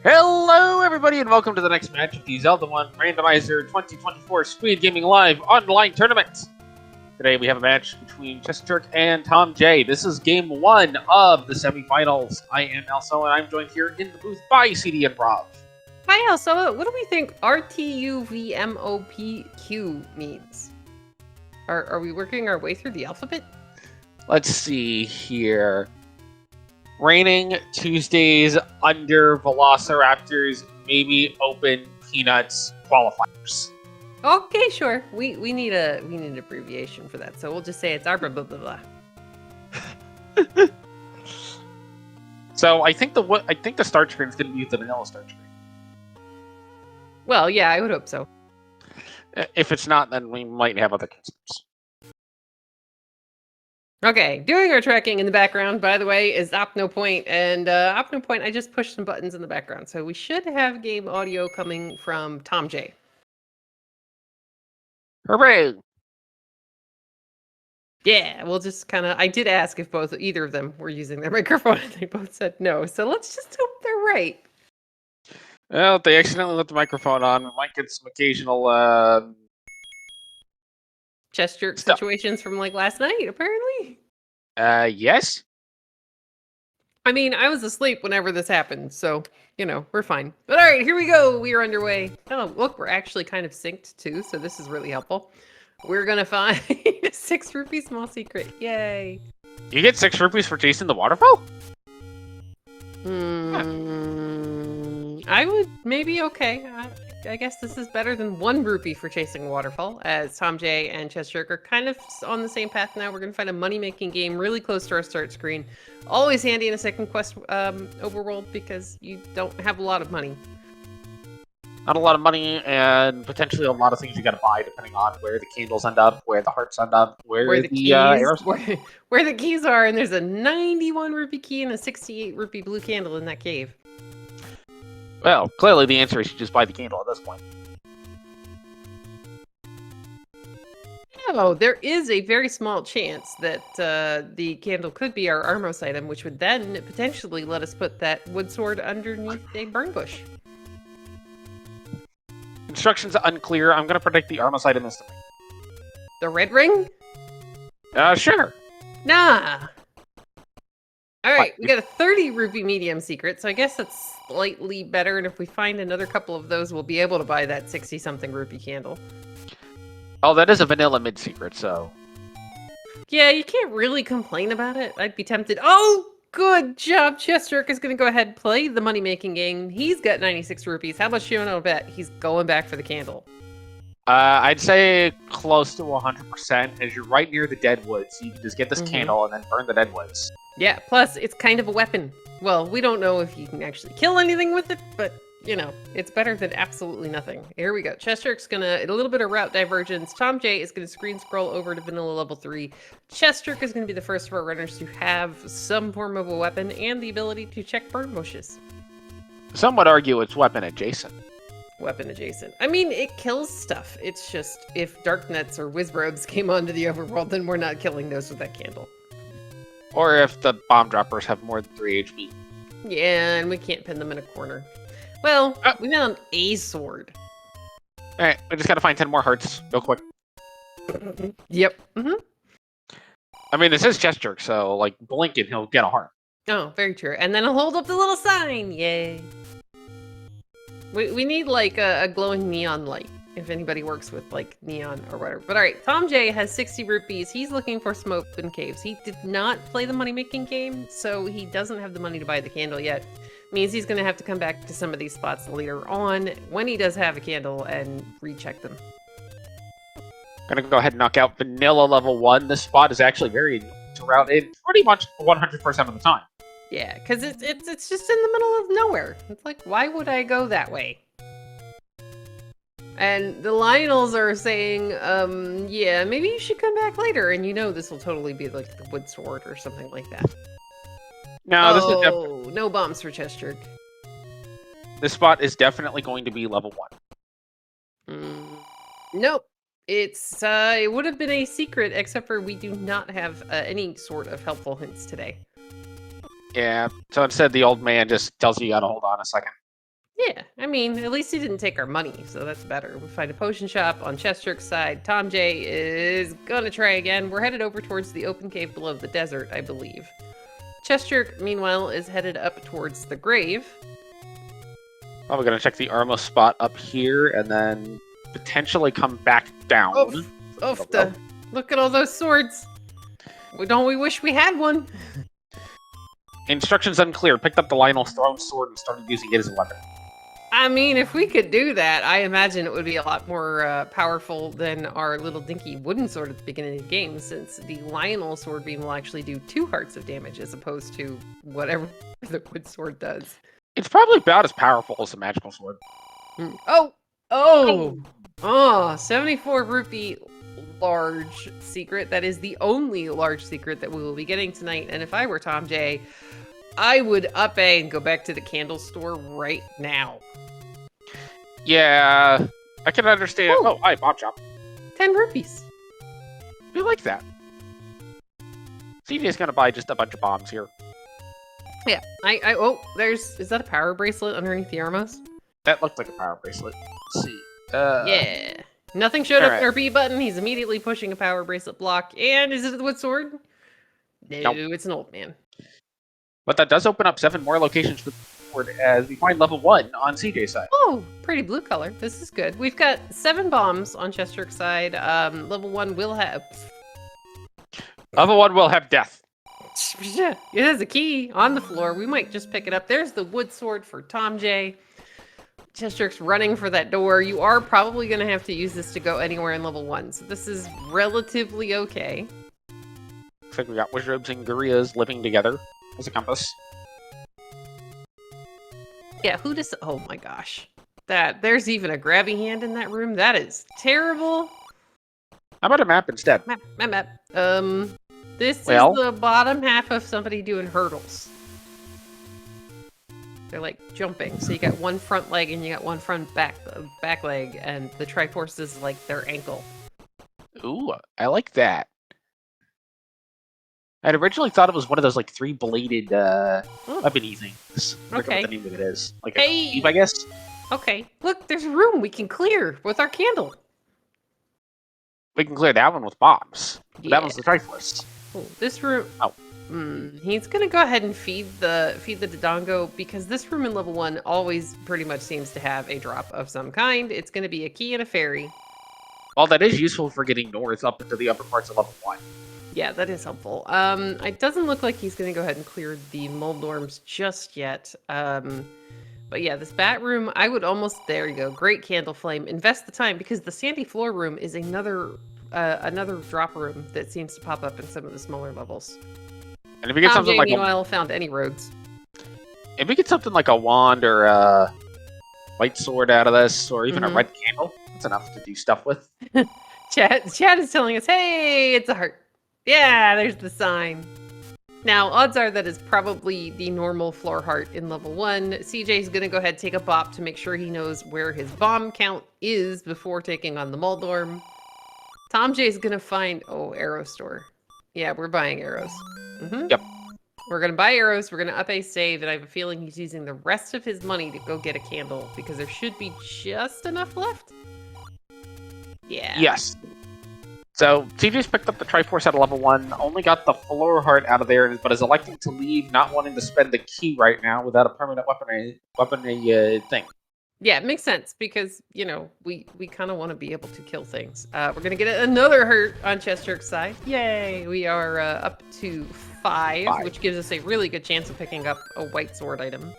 Hello, everybody, and welcome to the next match of the Zelda 1 Randomizer 2024 Speedgaming Live online tournament. Today we have a match between chessjerk and thomjay. This is game 1 of the semifinals. I am Elso, and I'm joined here in the booth by CD and Rob. Hi, Elso. What do we think RTUVMOPQ means? Are we working our way through the alphabet? Let's see here. Raining Tuesdays under Velociraptors, maybe open Peanuts qualifiers. Okay, sure. We need an abbreviation for that, so we'll just say it's our blah blah blah blah. So I think the start screen is going to be the vanilla start screen. Well, yeah, I would hope so. If it's not, then we might have other concerns. Okay, doing our tracking in the background, by the way, is OpnoPoint, and OpnoPoint, I just pushed some buttons in the background, so we should have game audio coming from thomjay. Hooray! Yeah, we'll just kind of. I did ask if either of them were using their microphone, and they both said no. So let's just hope they're right. Well, if they accidentally let the microphone on, we might get some occasional chessjerk situations from like last night, apparently. Yes. I mean, I was asleep whenever this happened, so, you know, we're fine. But all right, here we go. We are underway. Oh, look, we're actually kind of synced, too, so this is really helpful. We're going to find a 6 rupee small secret. Yay. You get 6 rupees for chasing the waterfall? I would maybe okay. I guess this is better than 1 rupee for chasing a waterfall, as thomjay and chessjerk are kind of on the same path now. We're going to find a money-making game really close to our start screen. Always handy in a second quest overworld because you don't have a lot of money. Not a lot of money, and potentially a lot of things you got to buy depending on where the candles end up, where the hearts end up, where the keys, where the keys are. And there's a 91 rupee key and a 68 rupee blue candle in that cave. Well, clearly the answer is you just buy the candle at this point. Oh, there is a very small chance that the candle could be our Armos item, which would then potentially let us put that wood sword underneath a burn bush. Instructions unclear. I'm going to predict the Armos item is the red ring? Sure. Nah. All right, we got a 30 rupee medium secret, so I guess that's slightly better, and if we find another couple of those, we'll be able to buy that 60-something rupee candle. Oh, that is a vanilla mid-secret, so... Yeah, you can't really complain about it. I'd be tempted. Oh, good job! chessjerk is going to go ahead and play the money-making game. He's got 96 rupees. How much do you want to bet he's going back for the candle? I'd say close to 100%, as you're right near the deadwood, so you can just get this candle and then burn the deadwoods. Yeah, plus it's kind of a weapon. Well, we don't know if you can actually kill anything with it, but, you know, it's better than absolutely nothing. Here we go. chessjerk's gonna, a little bit of route divergence. thomjay is gonna screen scroll over to vanilla level 3. chessjerk is gonna be the first of our runners to have some form of a weapon and the ability to check burn bushes. Some would argue it's weapon adjacent. Weapon adjacent. I mean, it kills stuff. It's just, if Darknets or Wizrobes came onto the overworld, then we're not killing those with that candle. Or if the bomb droppers have more than 3 HP. Yeah, and we can't pin them in a corner. Well, we found a sword. Alright, we just gotta find 10 more hearts, real quick. Yep. I mean, this is chessjerk, so, like, blink and he'll get a heart. Oh, very true. And then I'll hold up the little sign! Yay. We need, like, a glowing neon light, if anybody works with, like, neon or whatever. But alright, thomjay has 60 rupees. He's looking for some open caves. He did not play the money-making game, so he doesn't have the money to buy the candle yet. Means he's going to have to come back to some of these spots later on, when he does have a candle, and recheck them. Gonna go ahead and knock out vanilla level 1. This spot is actually very surrounded pretty much 100% of the time. Yeah, because it's just in the middle of nowhere. It's like, why would I go that way? And the Lionels are saying, yeah, maybe you should come back later, and you know this will totally be like the wood sword or something like that. No, this is no bombs for chessjerk. This spot is definitely going to be level 1. Nope. It's it would have been a secret, except for we do not have any sort of helpful hints today. Yeah, so instead the old man just tells you gotta hold on a second. Yeah, I mean, at least he didn't take our money, so that's better. We find a potion shop on chessjerk's side. Tom J is gonna try again. We're headed over towards the open cave below the desert, I believe. chessjerk, meanwhile, is headed up towards the grave. Probably gonna check the Armo spot up here and then potentially come back down. Look at all those swords. Don't we wish we had one? Instructions unclear. Picked up the Lionel's thrown sword and started using it as a weapon. I mean, if we could do that, I imagine it would be a lot more powerful than our little dinky wooden sword at the beginning of the game, since the Lionel sword beam will actually do 2 hearts of damage as opposed to whatever the wood sword does. It's probably about as powerful as a magical sword. Oh, 74 rupee large secret. That is the only large secret that we will be getting tonight. And if I were Tom J, I would up A and go back to the candle store right now. Yeah, I can understand. Oh, hi, Bomb Shop. 10 rupees. We like that. CJ's gonna buy just a bunch of bombs here. Yeah, is that a power bracelet underneath the Armos? That looked like a power bracelet. Let's see. Yeah. Nothing showed up right. in our B button. He's immediately pushing a power bracelet block. And is it the wood sword? No, Nope. It's an old man. But that does open up 7 more locations for the board as we find level 1 on CJ's side. Oh, pretty blue color. This is good. We've got 7 bombs on chessjerk's side. Level 1 will have... Level 1 will have death. It has a key on the floor. We might just pick it up. There's the wood sword for Tom J. chessjerk's running for that door. You are probably going to have to use this to go anywhere in level 1. So this is relatively okay. Looks like we got wizards and gorillas living together as a compass. Yeah, who does... Oh my gosh. There's even a grabby hand in that room. That is terrible. How about a map instead? Map. This is Well- the bottom half of somebody doing hurdles. They're like jumping. So you got one front leg and you got one front back leg, and the Triforce is like their ankle. Ooh, I like that. I'd originally thought it was one of those like 3-bladed weapon-y things. I forget Okay. what the name of it is. Like a Hey! cleave, I guess. Okay, look, there's a room we can clear with our candle. We can clear that one with bombs. But Yeah. that one's the Triforce. Oh, this room. Oh. He's gonna go ahead and feed the Dodongo, because this room in level 1 always pretty much seems to have a drop of some kind. It's gonna be a key and a fairy. Well, that is useful for getting north up into the upper parts of level 1. Yeah, that is helpful. It doesn't look like he's gonna go ahead and clear the Moldorms just yet. But yeah, this bat room, I would almost, there you go, great candle flame. Invest the time, because the sandy floor room is another drop room that seems to pop up in some of the smaller levels. And if we get Tom something J, like meanwhile, found any roads. if we get something like a wand or a white sword out of this, or even a red candle, that's enough to do stuff with. Chad is telling us, hey, it's a heart. Yeah, there's the sign. Now, odds are that is probably the normal floor heart in level 1. CJ's gonna go ahead and take a bop to make sure he knows where his bomb count is before taking on the Moldorm. Tom J's gonna find... Oh, arrow store. Yeah, we're buying arrows. Yep. We're gonna buy arrows, we're gonna up a save, and I have a feeling he's using the rest of his money to go get a candle, because there should be just enough left. Yeah. Yes. So, CJ's picked up the Triforce at a level 1, only got the floor heart out of there, but is electing to leave, not wanting to spend the key right now without a permanent weaponry thing. Yeah, it makes sense, because, you know, we kind of want to be able to kill things. We're going to get another hurt on chessjerk's side. Yay! We are up to 5, which gives us a really good chance of picking up a white sword item.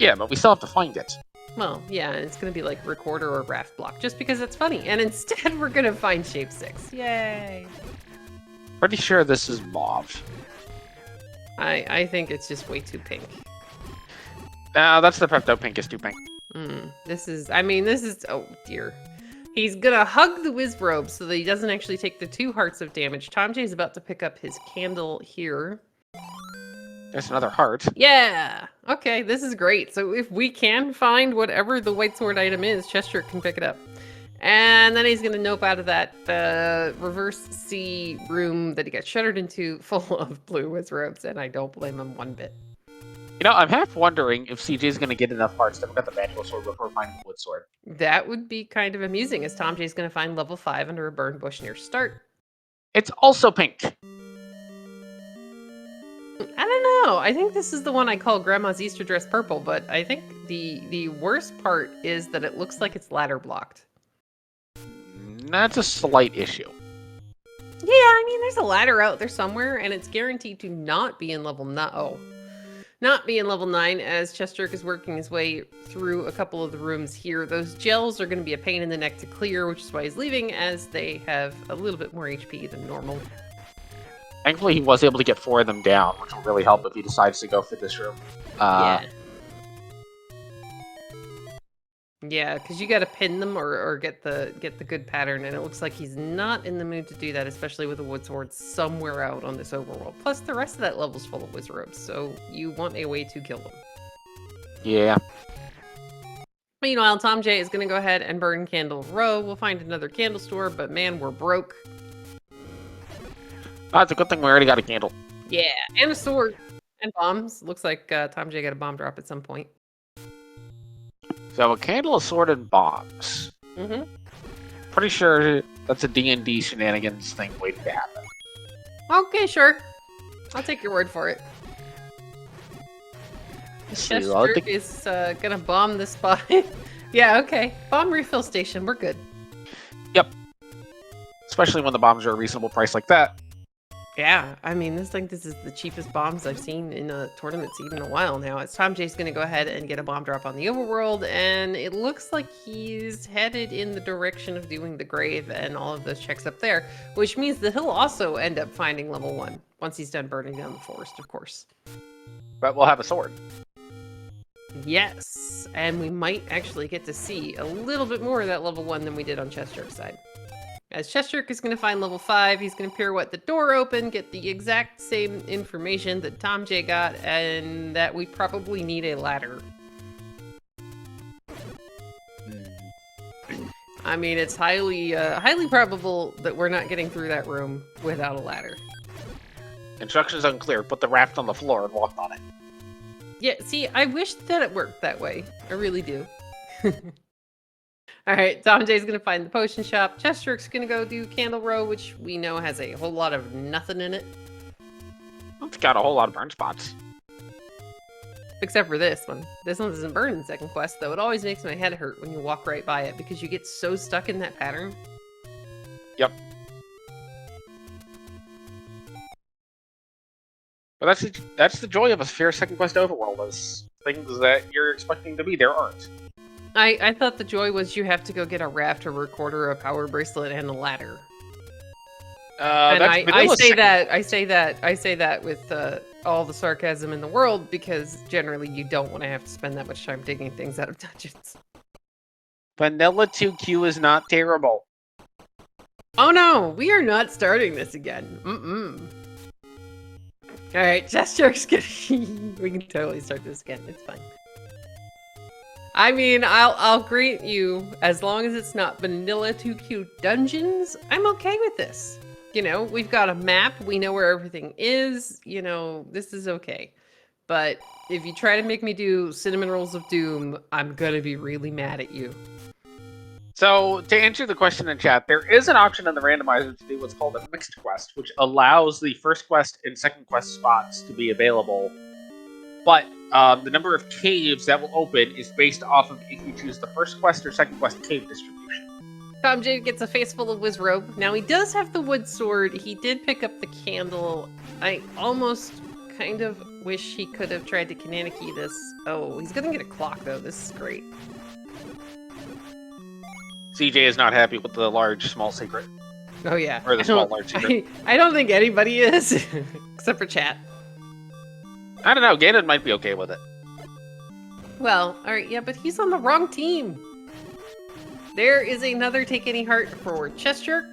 Yeah, but we still have to find it. Well, yeah, and it's going to be like recorder or raft block, just because it's funny. And instead, we're going to find shape 6. Yay! Pretty sure this is mauve. I think it's just way too pink. No, that's the Pepto Pink is too pink. This is, oh dear. He's gonna hug the Wizrobe so that he doesn't actually take the 2 hearts of damage. Tom J is about to pick up his candle here. There's another heart. Yeah! Okay, this is great. So if we can find whatever the white sword item is, chessjerk can pick it up. And then he's gonna nope out of that reverse C room that he got shuttered into full of blue Wizrobes, and I don't blame him one bit. You know, I'm half wondering if CJ's going to get enough hearts to pick up the manual sword before finding the wood sword. That would be kind of amusing, as thomjay's going to find level 5 under a burn bush near start. It's also pink. I don't know. I think this is the one I call Grandma's Easter dress purple, but I think the worst part is that it looks like it's ladder blocked. That's a slight issue. Yeah, I mean, there's a ladder out there somewhere, and it's guaranteed to not be in level 9. Oh, not be in level 9, as chessjerk is working his way through a couple of the rooms here. Those gels are going to be a pain in the neck to clear, which is why he's leaving, as they have a little bit more HP than normal. Thankfully, he was able to get 4 of them down, which will really help if he decides to go for this room. Yeah. Yeah, because you got to pin them or get the good pattern, and it looks like he's not in the mood to do that, especially with a wood sword somewhere out on this overworld. Plus, the rest of that level's full of wizards, so you want a way to kill them. Yeah. Meanwhile, thomjay is going to go ahead and burn Candle Row. We'll find another candle store, but man, we're broke. Oh, it's a good thing we already got a candle. Yeah, and a sword. And bombs. Looks like thomjay got a bomb drop at some point. So a candle, a sword, and bombs. Mm-hmm. Pretty sure that's a D&D shenanigans thing waiting to happen. Okay, sure. I'll take your word for it. chessjerk is gonna bomb this spot. Yeah, okay. Bomb refill station. We're good. Yep. Especially when the bombs are a reasonable price like that. Yeah, I mean, this is the cheapest bombs I've seen in a tournament scene in a while now. It's thomjay's going to go ahead and get a bomb drop on the overworld, and it looks like he's headed in the direction of doing the grave and all of those checks up there, which means that he'll also end up finding level 1 once he's done burning down the forest, of course. But we'll have a sword. Yes, and we might actually get to see a little bit more of that level 1 than we did on chessjerk's side. As chessjerk is going to find level 5, he's going to pirouette the door open, get the exact same information that thomjay got, and that we probably need a ladder. I mean, it's highly probable that we're not getting through that room without a ladder. Instructions unclear. Put the raft on the floor and walk on it. Yeah, see, I wish that it worked that way. I really do. Alright, thomjay's gonna find the potion shop. chessjerk's gonna go do Candle Row, which we know has a whole lot of nothing in it. It's got a whole lot of burn spots. Except for this one. This one doesn't burn in second quest, though. It always makes my head hurt when you walk right by it, because you get so stuck in that pattern. Yep. But that's the joy of a fair second quest overworld, is things that you're expecting to be there aren't. I thought the joy was you have to go get a raft, a recorder, a power bracelet, and a ladder. And I say that with all the sarcasm in the world, because generally you don't want to have to spend that much time digging things out of dungeons. Vanilla 2Q is not terrible. Oh no, we are not starting this again. Alright, chessjerk's gonna... we can totally start this again, it's fine. I mean, I'll grant you, as long as it's not vanilla 2Q dungeons, I'm okay with this. You know, we've got a map, we know where everything is, you know, this is okay. But if you try to make me do Cinnamon Rolls of Doom, I'm gonna be really mad at you. So, to answer the question in chat, there is an option in the randomizer to do what's called a mixed quest, which allows the first quest and second quest spots to be available. But the number of caves that will open is based off of if you choose the first quest or second quest cave distribution. thomjay gets a face full of whiz rope. Now he does have the wood sword. He did pick up the candle. I almost kind of wish he could have tried to Kananaki this. Oh, he's gonna get a clock though. This is great. CJ is not happy with the large-small secret. Oh yeah. Or the small-large secret. I don't think anybody is, except for chat. I don't know, Ganon might be okay with it. Well, alright, yeah, but he's on the wrong team. There is another Take Any Heart for chessjerk.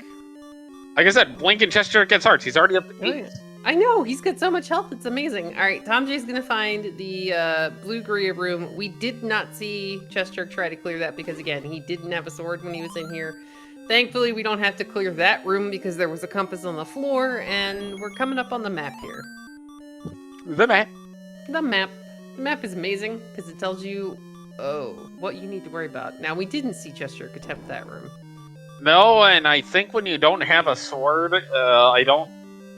Like I said, Blink and chessjerk gets hearts. He's already up to 8. Oh, yeah. I know, he's got so much health, it's amazing. Alright, thomjay's gonna find the blue Gria room. We did not see chessjerk try to clear that because, again, he didn't have a sword when he was in here. Thankfully, we don't have to clear that room because there was a compass on the floor, and we're coming up on the map here. The map. The map. The map is amazing because it tells you, what you need to worry about. Now, we didn't see chessjerk attempt that room. No, and I think when you don't have a sword, I don't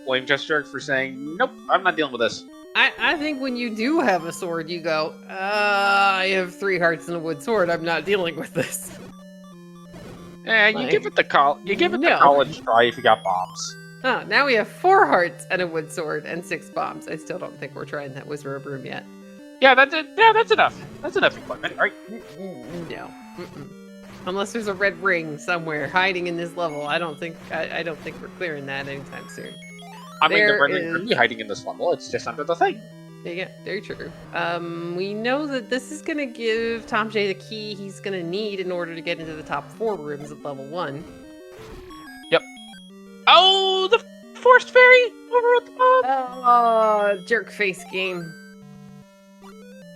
blame chessjerk for saying, nope, I'm not dealing with this. I think when you do have a sword, you go, I have 3 hearts and a wood sword. I'm not dealing with this. And you give it the college try if you got bombs. Oh, now we have 4 hearts and a wood sword and 6 bombs. I still don't think we're trying that wizard room yet. Yeah, that's it. Yeah, that's enough. That's enough equipment, right? No. Unless there's a red ring somewhere hiding in this level, I don't think we're clearing that anytime soon. I mean, the red ring could be hiding in this level. It's just under the thing. Yeah, very true. We know that this is going to give thomjay the key he's going to need in order to get into the top 4 rooms at level 1. Yep. Oh, the forest fairy over at the top. Oh, jerk face game.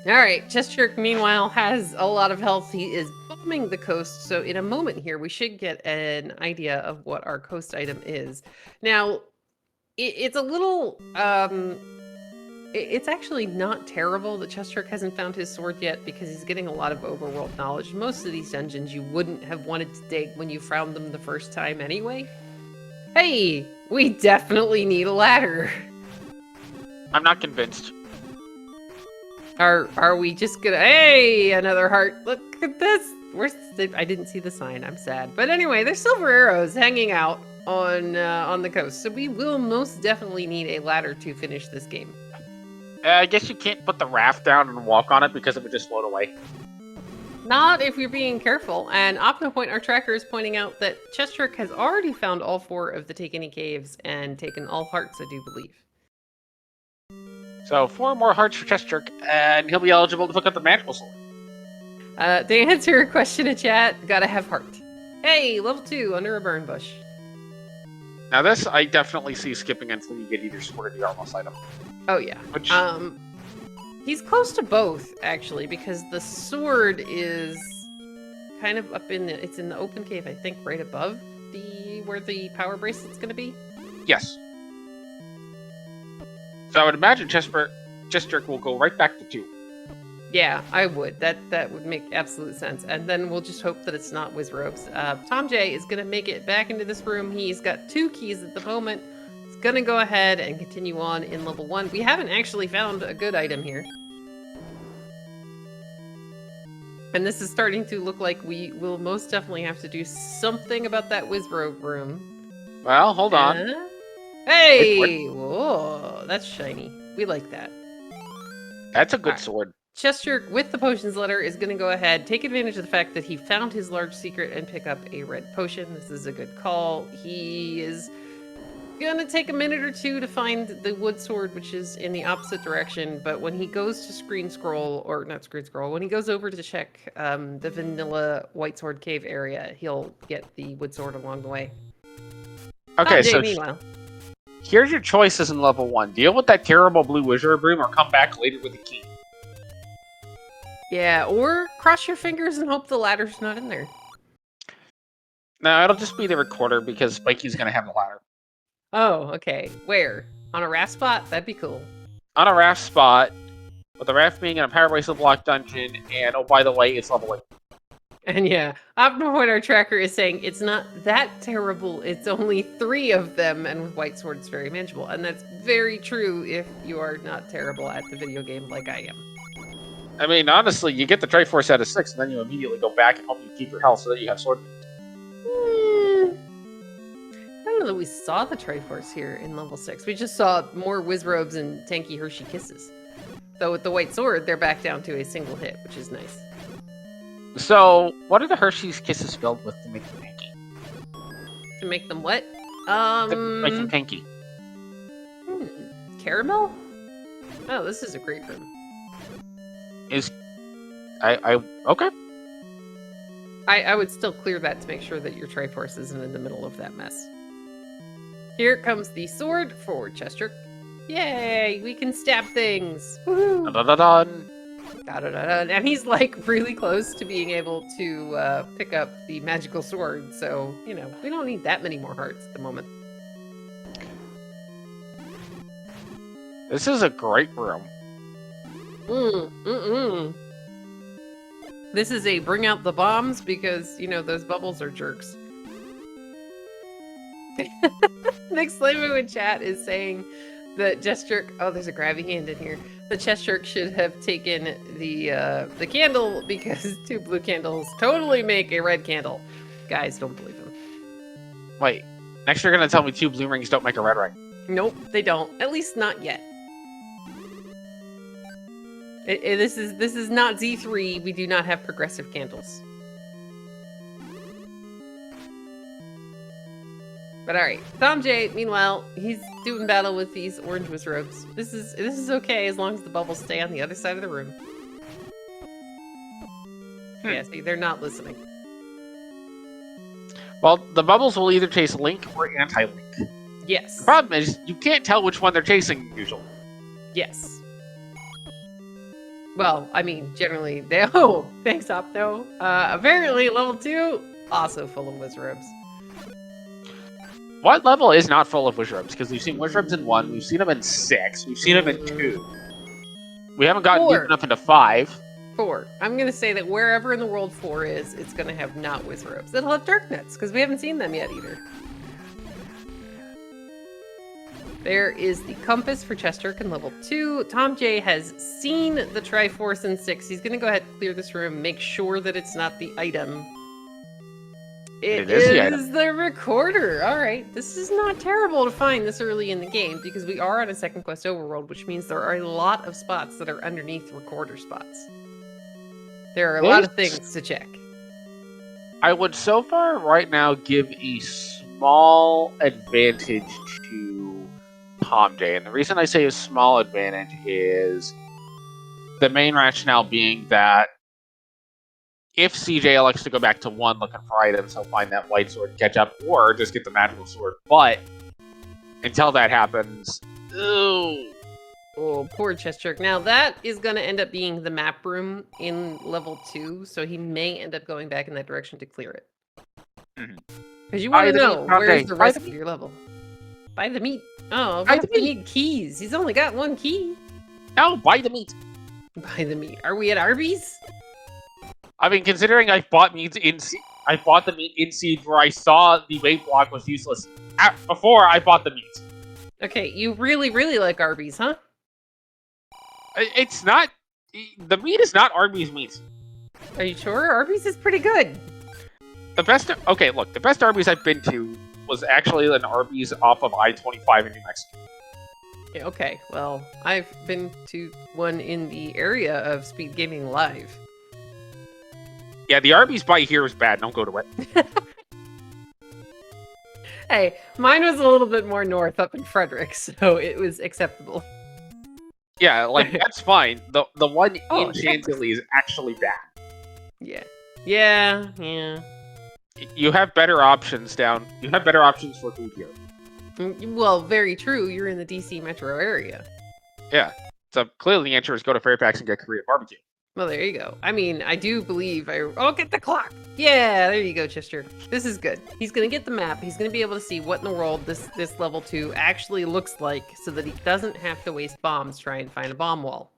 All right, chessjerk, meanwhile, has a lot of health. He is bombing the coast, so in a moment here, we should get an idea of what our coast item is. Now, it's a little... It's actually not terrible that chessjerk hasn't found his sword yet because he's getting a lot of overworld knowledge. Most of these dungeons you wouldn't have wanted to dig when you found them the first time anyway. Hey, we definitely need a ladder. I'm not convinced. Are we just gonna... Hey, another heart. Look at this. I didn't see the sign. I'm sad. But anyway, there's silver arrows hanging out on the coast. So we will most definitely need a ladder to finish this game. I guess you can't put the raft down and walk on it because it would just float away. Not if you're being careful. And OptiPoint, our tracker, is pointing out that chessjerk has already found all 4 of the Take Any caves and taken all hearts, I do believe. So 4 more hearts for chessjerk, and he'll be eligible to pick up the magical sword. To answer your question in chat, gotta have heart. Hey, level 2, under a burn bush. Now this, I definitely see skipping until you get either sword or the armless item. Oh yeah. Which... he's close to both, actually, because the sword is kind of up in the... It's in the open cave, I think, right above where the power bracelet's gonna be. Yes. So I would imagine chessjerk will go right back to 2. Yeah, I would. That would make absolute sense. And then we'll just hope that it's not wizrobes. thomjay is going to make it back into this room. He's got 2 keys at the moment. He's going to go ahead and continue on in level 1. We haven't actually found a good item here. And this is starting to look like we will most definitely have to do something about that wizrobe room. Well, hold on. Hey! Whoa, that's shiny. We like that. That's a good sword. chessjerk, with the potions letter, is going to go ahead, take advantage of the fact that he found his large secret and pick up a red potion. This is a good call. He is going to take a minute or 2 to find the wood sword, which is in the opposite direction. But when he goes to when he goes over to check the vanilla white sword cave area, he'll get the wood sword along the way. Okay, so meanwhile, here's your choices in level 1. Deal with that terrible blue wizard broom or come back later with the key. Yeah, or cross your fingers and hope the ladder's not in there. No, it'll just be the recorder because Spikey's going to have the ladder. Oh, okay. Where? On a raft spot? That'd be cool. On a raft spot, with the raft being in a power bracelet block dungeon, and oh, by the way, it's level 8. And yeah, OptiPoint, our tracker, is saying it's not that terrible. It's only 3 of them, and with white sword, it's very manageable. And that's very true if you are not terrible at the video game like I am. I mean, honestly, you get the Triforce out of 6, and then you immediately go back and hope you keep your health so that you have sword. I don't know that we saw the Triforce here in level 6. We just saw more wizrobes and tanky Hershey kisses. Though with the white sword, they're back down to a single hit, which is nice. So, what are the Hershey's kisses filled with to make them tanky? To make them what? To make them tanky. Caramel? Oh, this is a great room. Okay. I would still clear that to make sure that your Triforce isn't in the middle of that mess. Here comes the sword for chessjerk. Yay! We can stab things! Woohoo! Da-da-da-dun. Da-da-da-da. And he's like really close to being able to pick up the magical sword, so, you know, we don't need that many more hearts at the moment. This is a great room. This is a bring out the bombs because, you know, those bubbles are jerks. Next Flavor in chat is saying that chessjerk. Oh, there's a grabby hand in here. The chessjerk should have taken the candle because 2 blue candles totally make a red candle. Guys, don't believe him. Wait, next you're gonna tell me 2 blue rings don't make a red ring. Nope, they don't. At least not yet. This is not Z3. We do not have progressive candles. But all right, thomjay. Meanwhile, he's doing battle with these orange wizards. This is okay as long as the bubbles stay on the other side of the room. Yeah, see, they're not listening. Well, the bubbles will either chase Link or anti-Link. Yes. The problem is you can't tell which one they're chasing usually. Yes. Well, I mean, generally they. Oh, thanks, Opto. Apparently, level 2 also full of wizards. What level is not full of wizards? Because we've seen wizards in 1, we've seen them in 6, we've seen them in 2. We haven't gotten 4. deep enough into 5. 4. I'm gonna say that wherever in the world 4 is, it's gonna have not wizards. It'll have dark nets because we haven't seen them yet either. There is the compass for chessjerk in level 2. thomjay has seen the Triforce in 6. He's gonna go ahead and clear this room, make sure that it's not the item. It is the recorder. All right, this is not terrible to find this early in the game because we are on a second quest overworld, which means there are a lot of spots that are underneath recorder spots. There are a lot of things to check. I would so far right now give a small advantage to thomjay, and the reason I say a small advantage is the main rationale being that if CJ elects to go back to 1 looking for items, he'll find that white sword and catch up, or just get the magical sword. But until that happens, ooh. Oh, poor chessjerk. Now that is going to end up being the map room in level 2, so he may end up going back in that direction to clear it. Because you want to know where's the rest of your level. Buy the meat. Oh, but we need keys. He's only got 1 key. No, buy the meat. Buy the meat. Are we at Arby's? I mean, considering I bought meat in I bought the meat in Siege where I saw the weight block was useless before I bought the meat. Okay, you really, really like Arby's, huh? It's not. The meat is not Arby's meat. Are you sure? Arby's is pretty good. The best. Okay, look, the best Arby's I've been to was actually an Arby's off of I-25 in New Mexico. Okay, well, I've been to one in the area of Speedgaming Live. Yeah, the Arby's by here is bad. Don't go to it. Hey, mine was a little bit more north up in Frederick, so it was acceptable. Yeah, like, that's fine. The one in Chantilly is actually bad. Yeah. Yeah, yeah. You have better options You have better options for food here. Well, very true. You're in the DC metro area. Yeah. So clearly the answer is go to Fairfax and get Korean barbecue. Well, there you go. I mean, I do believe Oh, get the clock! Yeah, there you go, chessjerk. This is good. He's gonna get the map. He's gonna be able to see what in the world this level 2 actually looks like so that he doesn't have to waste bombs trying to find a bomb wall.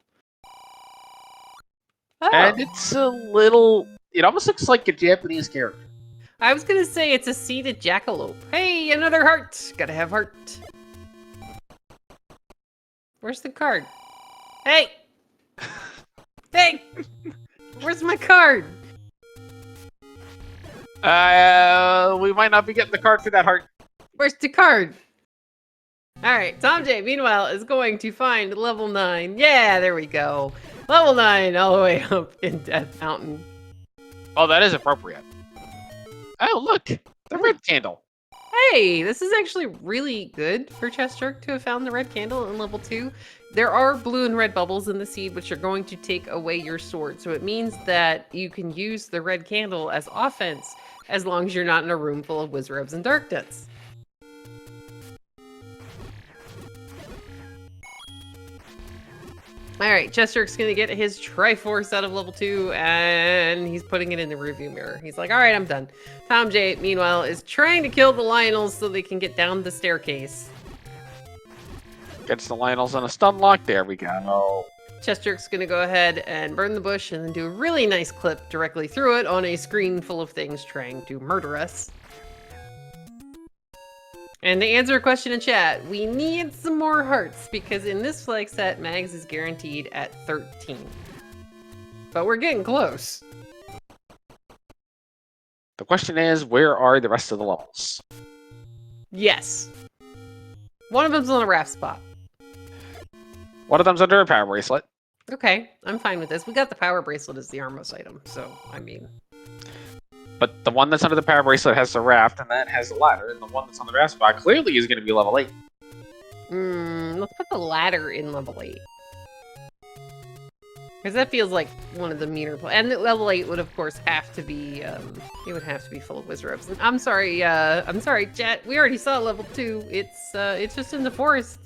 Oh. And it's a little... It almost looks like a Japanese character. I was gonna say it's a seated jackalope. Hey, another heart! Gotta have heart. Where's the card? Hey! Hey! Where's my card? We might not be getting the card for that heart. Where's the card? Alright, thomjay, meanwhile, is going to find level 9. Yeah, there we go. Level 9 all the way up in Death Mountain. Oh, that is appropriate. Oh, look! The red candle. Hey, this is actually really good for chessjerk to have found the red candle in level 2. There are blue and red bubbles in the seed, which are going to take away your sword. So it means that you can use the red candle as offense as long as you're not in a room full of wizards and dark nets. Alright, chessjerk's gonna get his Triforce out of level 2, and he's putting it in the rearview mirror. He's like, alright, I'm done. thomjay, meanwhile, is trying to kill the Lionels so they can get down the staircase. Gets the Lionels on a stun lock. There we go. chessjerk's gonna go ahead and burn the bush and then do a really nice clip directly through it on a screen full of things trying to murder us. And to answer a question in chat, we need some more hearts because in this flag set, Mags is guaranteed at 13. But we're getting close. The question is, where are the rest of the levels? Yes. One of them's on a raft spot. One of them's under a power bracelet. Okay, I'm fine with this. We got the power bracelet as the armless item, so, I mean... But the one that's under the power bracelet has the raft, and that has the ladder, and the one that's on the raft spot clearly is going to be level 8. Let's put the ladder in level 8. Because that feels like one of the meaner... And level 8 would, of course, have to be... it would have to be full of wizard ropes. I'm sorry, chat. We already saw level 2. It's just in the forest.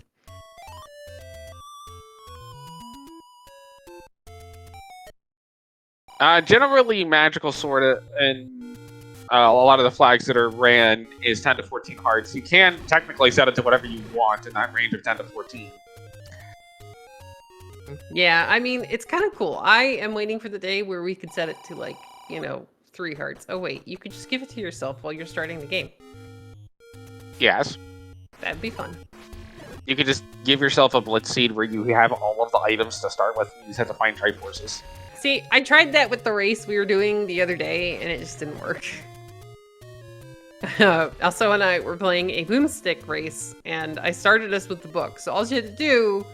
Generally, magical sword and a lot of the flags that are ran is 10 to 14 hearts. You can technically set it to whatever you want in that range of 10 to 14. Yeah, I mean, it's kind of cool. I am waiting for the day where we could set it to, like, 3 hearts. Oh, wait, you could just give it to yourself while you're starting the game. Yes. That'd be fun. You could just give yourself a blitz seed where you have all of the items to start with, and you just have to find Triforces. See, I tried that with the race we were doing the other day, and it just didn't work. Also, and I were playing a boomstick race, and I started us with the book. So all you had to do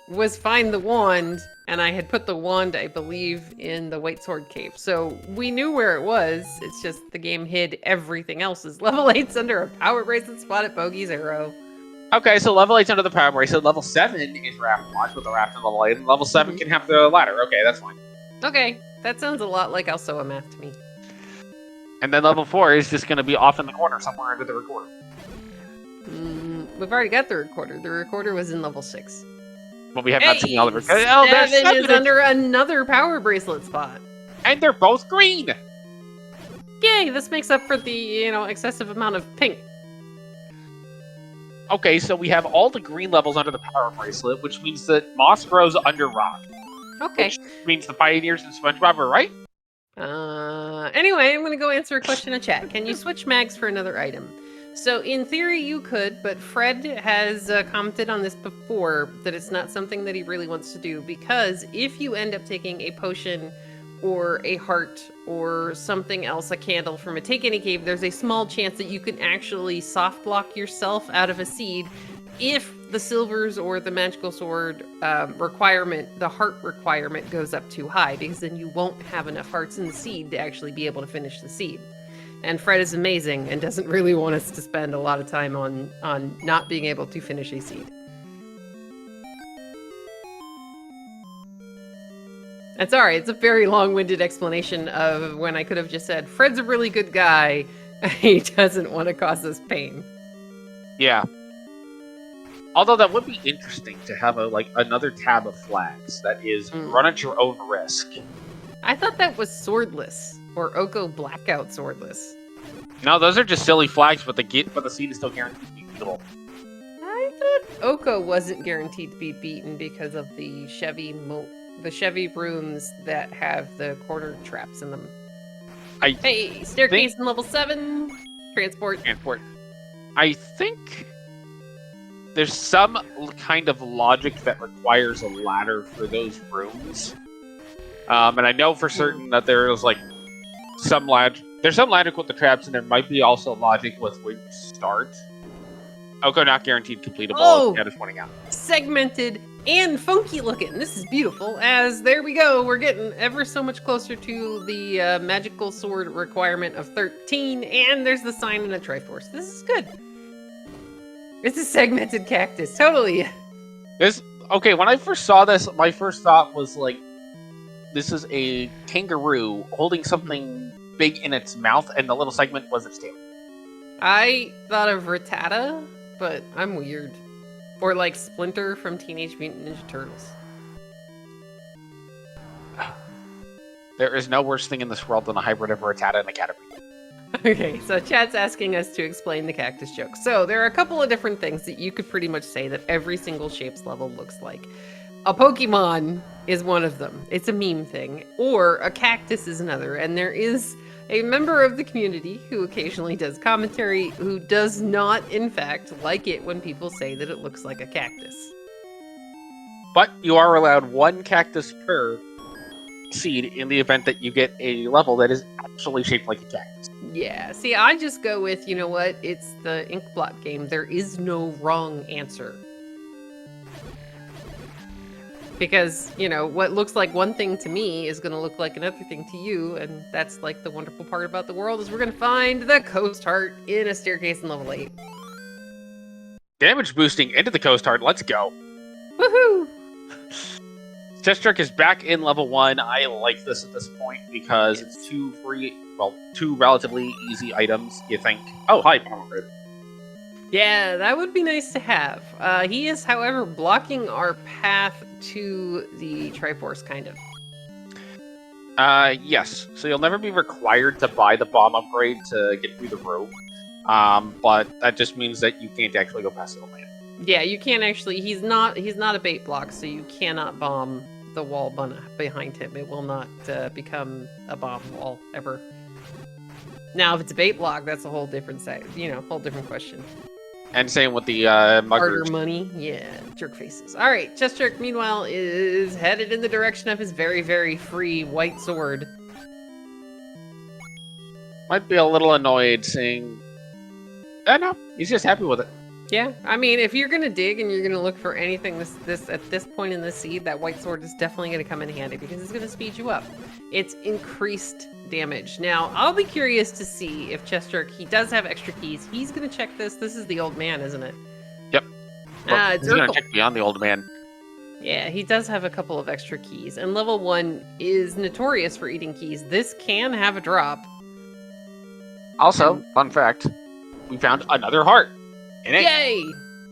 was find the wand, and I had put the wand, I believe, in the White Sword Cave. So we knew where it was. It's just the game hid everything else. Level 8's under a power bracelet spot at Bogey's Arrow. Okay, so level 8's under the power bracelet. Level 7 is Raft Watch with the Raft in level 8, and level 7 can have the ladder. Okay, that's fine. Okay, that sounds a lot like Alsoa math to me. And then level 4 is just going to be off in the corner somewhere under the recorder. We've already got the recorder. The recorder was in level 6. But we have not seen all the recorders. Oh, Seven is under another power bracelet spot. And they're both green! Yay, this makes up for the, excessive amount of pink. Okay, so we have all the green levels under the power bracelet, which means that moss grows under rock. Okay. Which means the pioneers in SpongeBob are right? Anyway, I'm gonna go answer a question in chat. Can you switch mags for another item? So in theory you could, but Fred has commented on this before that it's not something that he really wants to do, because if you end up taking a potion or a heart or something else, a candle from a Take Any Cave, there's a small chance that you can actually soft block yourself out of a seed if the silvers or the magical sword requirement, the heart requirement, goes up too high, because then you won't have enough hearts in the seed to actually be able to finish the seed. And Fred is amazing and doesn't really want us to spend a lot of time on not being able to finish a seed. And sorry, it's a very long-winded explanation of when I could have just said, Fred's a really good guy, he doesn't want to cause us pain. Yeah. Although that would be interesting to have another tab of flags that is run at your own risk. I thought that was swordless, or Oko Blackout swordless. No, those are just silly flags, but the seed is still guaranteed to be beatable. I thought Oko wasn't guaranteed to be beaten because of the Chevy rooms that have the corner traps in them. Hey, staircase in level 7. Transport. I think there's some kind of logic that requires a ladder for those rooms. And I know for certain that there's some logic with the traps, and there might be also logic with where you start. Oko not guaranteed completable. Oh, yeah, just pointing out. Segmented and funky looking. This is beautiful. As there we go, we're getting ever so much closer to the magical sword requirement of 13, and there's the sign and a Triforce. This is good. It's a segmented cactus, totally. Okay, when I first saw this, my first thought was this is a kangaroo holding something big in its mouth, and the little segment was its tail. I thought of Rattata, but I'm weird. Or Splinter from Teenage Mutant Ninja Turtles. There is no worse thing in this world than a hybrid of Rattata and a Caterpillar. Okay, so chat's asking us to explain the cactus joke. So there are a couple of different things that you could pretty much say that every single shapes level looks like. A Pokemon is one of them. It's a meme thing. Or a cactus is another. And there is a member of the community who occasionally does commentary who does not, in fact, like it when people say that it looks like a cactus. But you are allowed one cactus per seed in the event that you get a level that is actually shaped like a cactus. Yeah, see, I just go with, you know what, it's the Inkblot game. There is no wrong answer. Because, you know, what looks like one thing to me is going to look like another thing to you, and that's like the wonderful part about the world is we're going to find the Coast Heart in a staircase in level 8. Damage boosting into the Coast Heart, let's go. Woohoo! Chessjerk is back in level 1. I like this at this point because it's two relatively easy items, you think. Oh, hi, Pomegranate. Yeah, that would be nice to have. He is, however, blocking our path to the Triforce, kind of. Yes. So you'll never be required to buy the bomb upgrade to get through the room. But that just means that you can't actually go past the land. Yeah, you can't actually. He's not a bait block, so you cannot bomb the wall behind him. It will not become a bomb wall ever. Now, if it's a bait block, that's a whole different side. You know, whole different question. And same with the muggers. Harder money, yeah, jerk faces. All right, Chessjerk, meanwhile, is headed in the direction of his very, very free white sword. Might be a little annoyed seeing. No, he's just happy with it. Yeah, I mean, if you're gonna dig and you're gonna look for anything this at this point in the seed, that white sword is definitely gonna come in handy because it's gonna speed you up. It's increased damage. Now, I'll be curious to see if Chessjerk, he does have extra keys. He's gonna check this. This is the old man, isn't it? Yep. Well, he's gonna check beyond the old man. Yeah, he does have a couple of extra keys, and level 1 is notorious for eating keys. This can have a drop. Also, fun fact, we found another heart. In 8. Yay!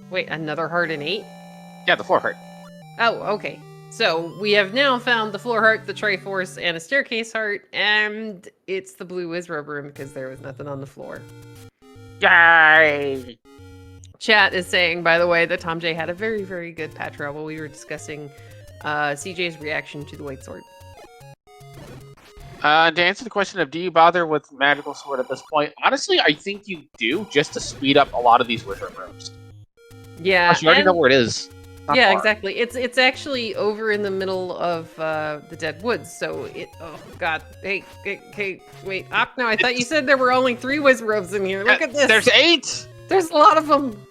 Wait, another heart in 8? Yeah, the floor heart. Oh, okay. So we have now found the floor heart, the Triforce, and a staircase heart, and it's the blue Wizrobe room because there was nothing on the floor. Yay! Chat is saying, by the way, that thomjay had a very, very good Patra while we were discussing CJ's reaction to the white sword. To answer the question of do you bother with Magical Sword at this point, honestly, I think you do, just to speed up a lot of these Wizard rooms. Yeah. Plus, you already know where it is. Yeah, far. exactly. It's actually over in the middle of the Dead Woods, so it... Oh, God. Hey, wait. No, I thought you said there were only 3 Wizrobes in here. Look at this. There's 8! There's a lot of them.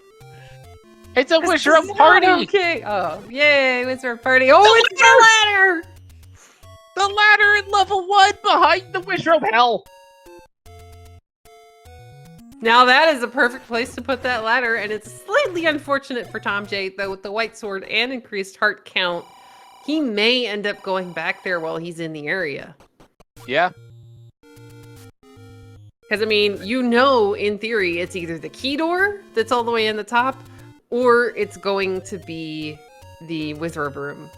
It's a Wizard party! Okay. Oh, yay, Wizard party. Oh, it's the ladder! The ladder in level 1 behind the Wizard hell! Now that is a perfect place to put that ladder, and it's slightly unfortunate for thomjay, though with the white sword and increased heart count, he may end up going back there while he's in the area. Yeah. Because, I mean, you know, in theory, it's either the key door that's all the way in the top, or it's going to be the Wizard room.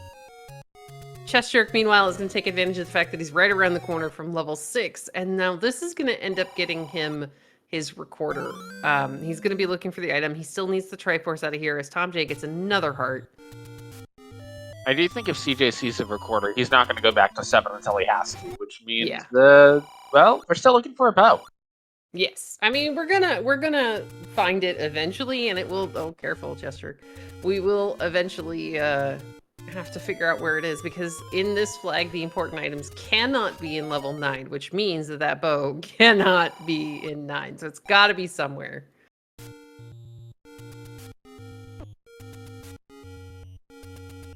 Chessjerk, meanwhile, is going to take advantage of the fact that he's right around the corner from level 6, and now this is going to end up getting him his recorder. He's going to be looking for the item. He still needs the Triforce out of here as thomjay gets another heart. I do think if CJ sees the recorder, he's not going to go back to 7 until he has to, which means well, we're still looking for a bow. Yes. I mean, we're gonna find it eventually, and it will... Oh, careful, Chessjerk. We will eventually have to figure out where it is, because in this flag, the important items cannot be in level 9, which means that that bow cannot be in 9. So it's got to be somewhere.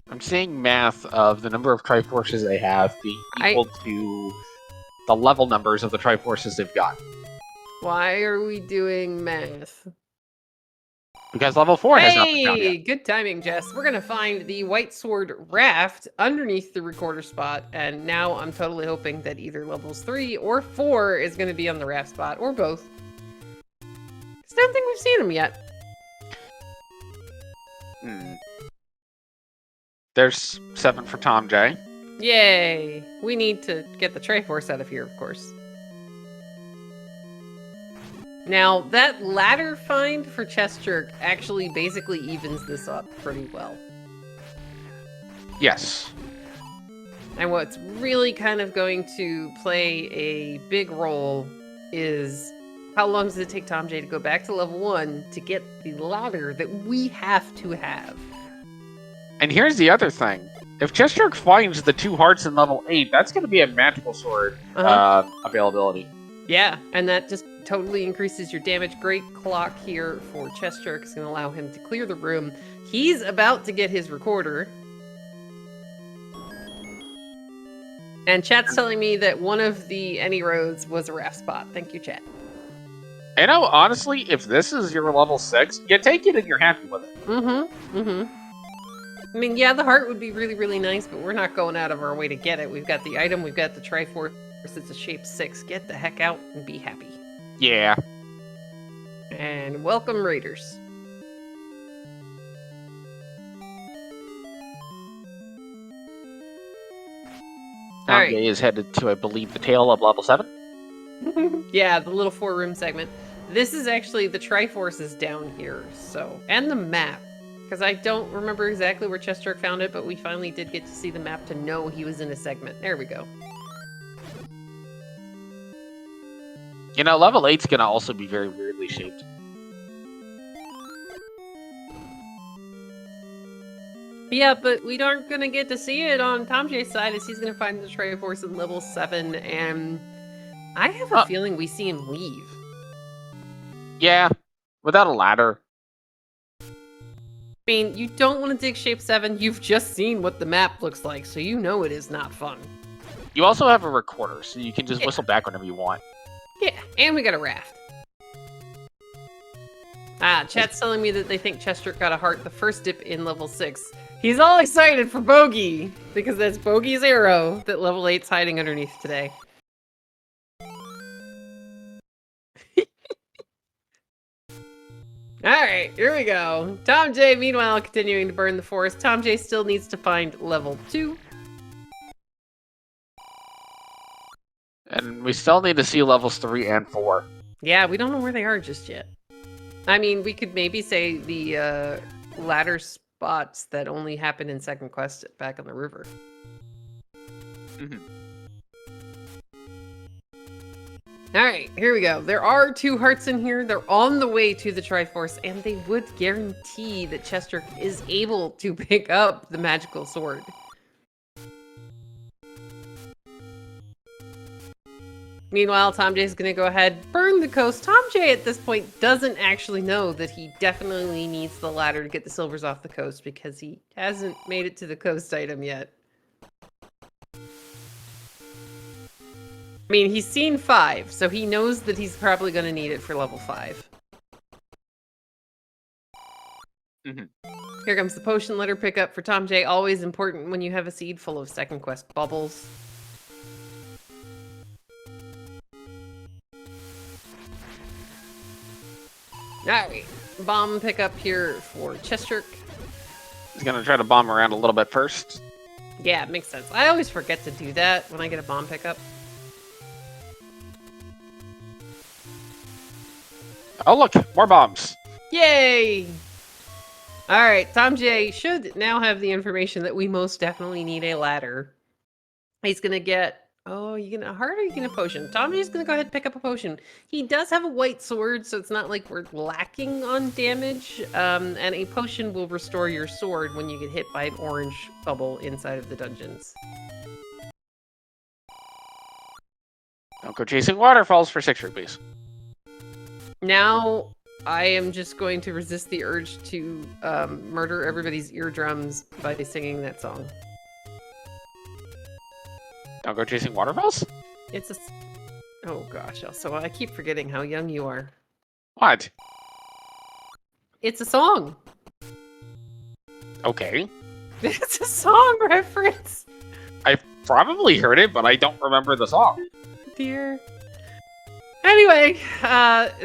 I'm seeing math of the number of Triforces they have being equal to the level numbers of the Triforces they've got. Why are we doing math? Because level 4 has not been found yet. Hey, good timing, Jess. We're going to find the white sword raft underneath the recorder spot, and now I'm totally hoping that either levels 3 or 4 is going to be on the raft spot, or both. Because I don't think we've seen them yet. There's 7 for thomjay. Yay! We need to get the Triforce out of here, of course. Now, that ladder find for Chessjerk actually basically evens this up pretty well. Yes. And what's really kind of going to play a big role is how long does it take thomjay to go back to level 1 to get the ladder that we have to have? And here's the other thing. If chessjerk finds the 2 hearts in level 8, that's going to be a magical sword availability. Yeah, and that just totally increases your damage. Great clock here for chessjerk. It's going to allow him to clear the room. He's about to get his recorder. And chat's telling me that one of the any roads was a raft spot. Thank you, chat. You know, honestly, if this is your level 6, you take it and you're happy with it. I mean, yeah, the heart would be really, really nice, but we're not going out of our way to get it. We've got the item, we've got the Triforce, it's a shape 6. Get the heck out and be happy. Yeah. And welcome, Raiders. thomjay is headed to, I believe, the tail of level 7. Yeah, the little 4-room segment. This is actually, the Triforce is down here, so, and the map. Because I don't remember exactly where chessjerk found it, but we finally did get to see the map to know he was in a segment. There we go. You know, level 8's going to also be very weirdly shaped. Yeah, but we aren't going to get to see it on thomjay's side, as he's going to find the Triforce in level 7, and I have a feeling we see him leave. Yeah, without a ladder. I mean, you don't want to dig shape 7, you've just seen what the map looks like, so you know it is not fun. You also have a recorder, so you can just whistle back whenever you want. Yeah, and we got a raft. Chat's telling me that they think chessjerk got a heart the first dip in level 6. He's all excited for Bogey, because that's Bogey's arrow that level 8's hiding underneath today. Alright, here we go. thomjay, meanwhile, continuing to burn the forest. thomjay still needs to find level 2. And we still need to see levels 3 and 4. Yeah, we don't know where they are just yet. I mean, we could maybe say the ladder spots that only happen in second quest back on the river. Alright, here we go. There are 2 hearts in here. They're on the way to the Triforce, and they would guarantee that chessjerk is able to pick up the magical sword. Meanwhile, thomjay's gonna go ahead, burn the coast. thomjay at this point doesn't actually know that he definitely needs the ladder to get the silvers off the coast, because he hasn't made it to the coast item yet. I mean, he's seen 5, so he knows that he's probably going to need it for level 5. Here comes the potion letter pickup for thomjay. Always important when you have a seed full of second quest bubbles. Alright, bomb pickup here for chessjerk. He's going to try to bomb around a little bit first. Yeah, it makes sense. I always forget to do that when I get a bomb pickup. Oh, look, more bombs. Yay! Alright, thomjay should now have the information that we most definitely need a ladder. He's gonna get... Oh, you gonna a heart or you gonna potion? thomjay's gonna go ahead and pick up a potion. He does have a white sword, so it's not like we're lacking on damage. And a potion will restore your sword when you get hit by an orange bubble inside of the dungeons. Don't go chasing waterfalls for 6 rupees. Now, I am just going to resist the urge to murder everybody's eardrums by singing that song. Don't go chasing waterfalls? It's a... Oh gosh, also, I keep forgetting how young you are. What? It's a song! Okay. It's a song reference! I've probably heard it, but I don't remember the song. Dear. Anyway,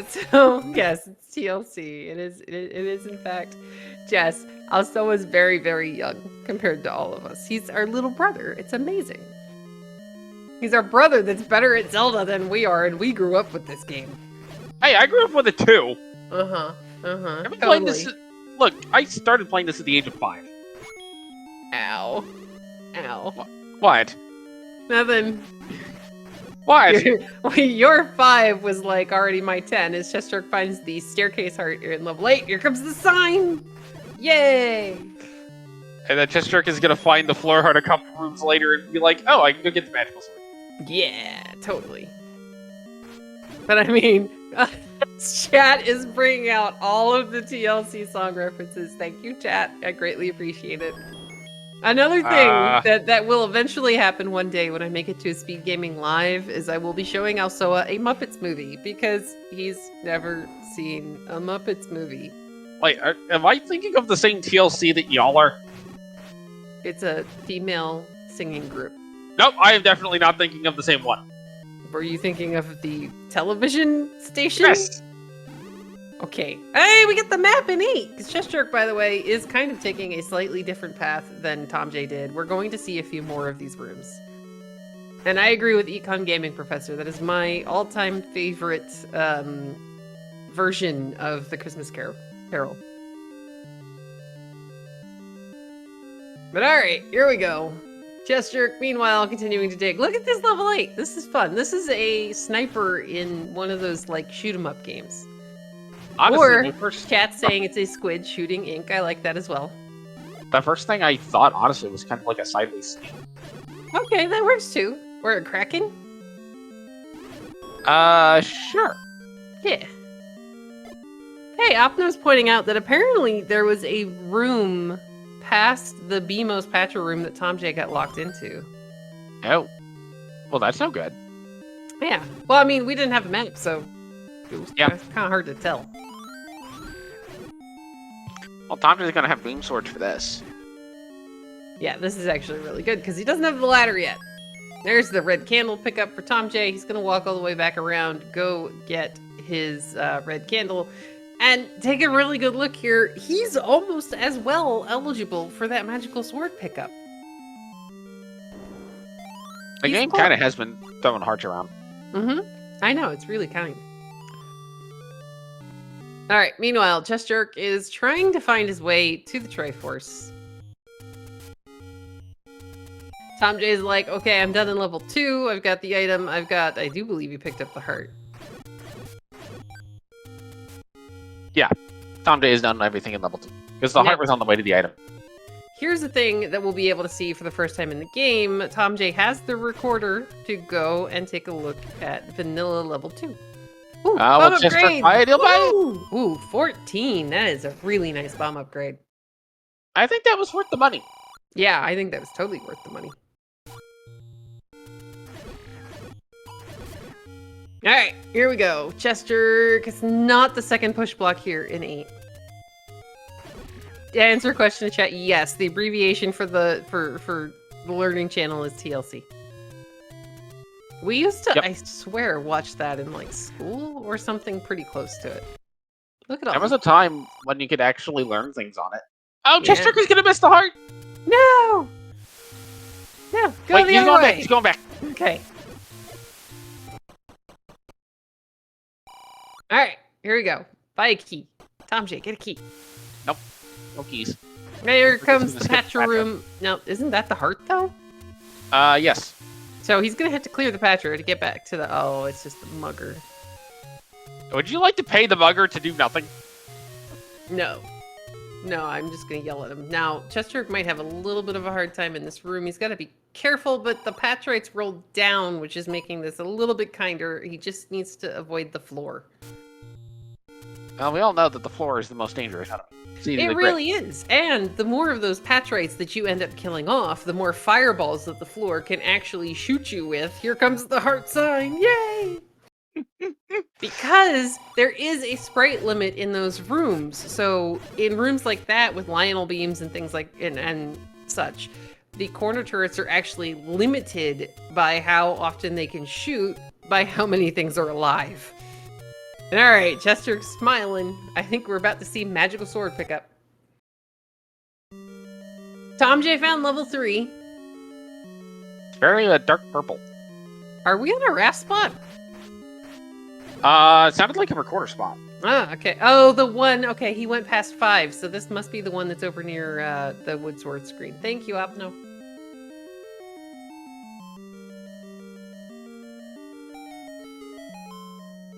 so yes, it's TLC. It is in fact Jess. Also is very, very young compared to all of us. He's our little brother. It's amazing. He's our brother that's better at Zelda than we are, and we grew up with this game. Hey, I grew up with it too. I've been playing this. Look, I started playing this at the age of 5. Ow. Ow. What? Nothing. What? Your 5 was like already my 10 as chessjerk finds the staircase heart. You're in level 8. Here comes the sign. Yay. And then chessjerk is gonna find the floor heart a couple rooms later and be like, oh, I can go get the magical sword. Yeah, totally. But I mean, chat is bringing out all of the TLC song references. Thank you, chat. I greatly appreciate it. Another thing that will eventually happen one day when I make it to a Speedgaming Live is I will be showing Alsoa a Muppets movie because he's never seen a Muppets movie. Wait, am I thinking of the same TLC that y'all are? It's a female singing group. Nope, I am definitely not thinking of the same one. Were you thinking of the television station? Yes. Okay. Hey, we get the map in 8! Because chessjerk, by the way, is kind of taking a slightly different path than thomjay did. We're going to see a few more of these rooms. And I agree with Econ Gaming Professor. That is my all-time favorite version of the Christmas Carol. But alright, here we go. chessjerk, meanwhile, continuing to dig. Look at this level 8. This is fun. This is a sniper in one of those, like, shoot-'em-up games. Honestly, or chat saying it's a squid shooting ink. I like that as well. The first thing I thought, honestly, was kind of like a sideways snake. Okay, that works too. Or a kraken? Sure. Yeah. Hey, Opno's pointing out that apparently there was a room past the BMOS Patcher room that thomjay got locked into. Oh. Well, that's no good. Yeah. Well, I mean, we didn't have a map, so it was kind of hard to tell. Well, thomjay's gonna have beam swords for this. Yeah, this is actually really good because he doesn't have the ladder yet. There's the red candle pickup for thomjay. He's gonna walk all the way back around, go get his red candle, and take a really good look here. He's almost as well eligible for that magical sword pickup. The game kind of has been throwing hearts around. Mm-hmm. I know, it's really kind. All right, meanwhile, chessjerk is trying to find his way to the Triforce. thomjay's like, okay, I'm done in level 2. I've got the item. I do believe you picked up the heart. Yeah, thomjay has done everything in level 2. Because the heart was on the way to the item. Here's the thing that we'll be able to see for the first time in the game. thomjay has the recorder to go and take a look at vanilla level 2. Ooh, bomb upgrade! Ooh, 14. That is a really nice bomb upgrade. I think that was worth the money. Yeah, I think that was totally worth the money. Alright, here we go. chessjerk is not the second push block here in 8. To answer a question in chat, yes, the abbreviation for the learning channel is TLC. We used to, I swear, watch that in like school or something pretty close to it. Look at all. There was a time when you could actually learn things on it. Oh, chessjerk is gonna miss the heart. No. No, go Wait, the other way. He's going back. Okay. All right, here we go. Buy a key. thomjay, get a key. Nope. No keys. Here comes the Patcher room. Now, isn't that the heart though? Yes. So he's gonna have to clear the Patcher to get back to the. Oh, it's just the mugger. Would you like to pay the mugger to do nothing? No. No, I'm just gonna yell at him. Now, chessjerk might have a little bit of a hard time in this room. He's gotta be careful, but the Patcherites rolled down, which is making this a little bit kinder. He just needs to avoid the floor. Well, we all know that the floor is the most dangerous enemy. It really is. And the more of those Patcherites that you end up killing off, the more fireballs that the floor can actually shoot you with. Here comes the heart sign. Yay! Because there is a sprite limit in those rooms. So in rooms like that with Lionel beams and things like and such, the corner turrets are actually limited by how often they can shoot, by how many things are alive. All right, chessjerk's smiling. I think we're about to see magical sword pickup. thomjay found level 3. It's very dark purple. Are we on a raft spot? It sounded like a recorder spot. Ah, okay. Oh, the one. Okay, he went past 5, so this must be the one that's over near the Woodsworth screen. Thank you, Opno.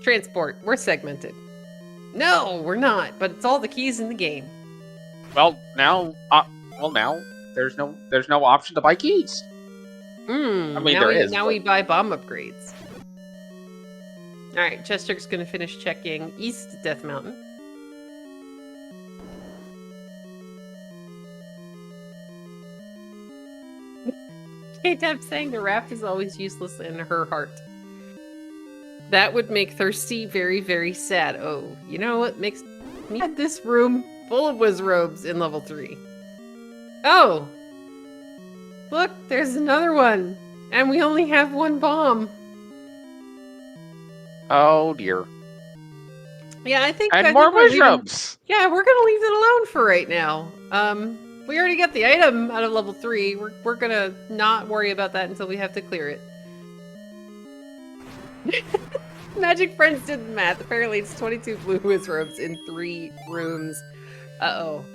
Transport. We're segmented. No, we're not. But it's all the keys in the game. Well, now, now there's no option to buy keys. I mean, Now we buy bomb upgrades. All right, chessjerk's gonna finish checking East Death Mountain. K-Tab saying the raft is always useless in her heart. That would make Thirsty very, very sad. Oh, you know what makes me had this room full of Wizrobes in level 3. Oh! Look, there's another one! And we only have one bomb. Oh dear. Yeah, I think more Wizrobes! Yeah, we're gonna leave it alone for right now. We already got the item out of level 3. We're gonna not worry about that until we have to clear it. Magic Friends did the math. Apparently it's 22 blue Wizrobes in 3 rooms. Uh-oh.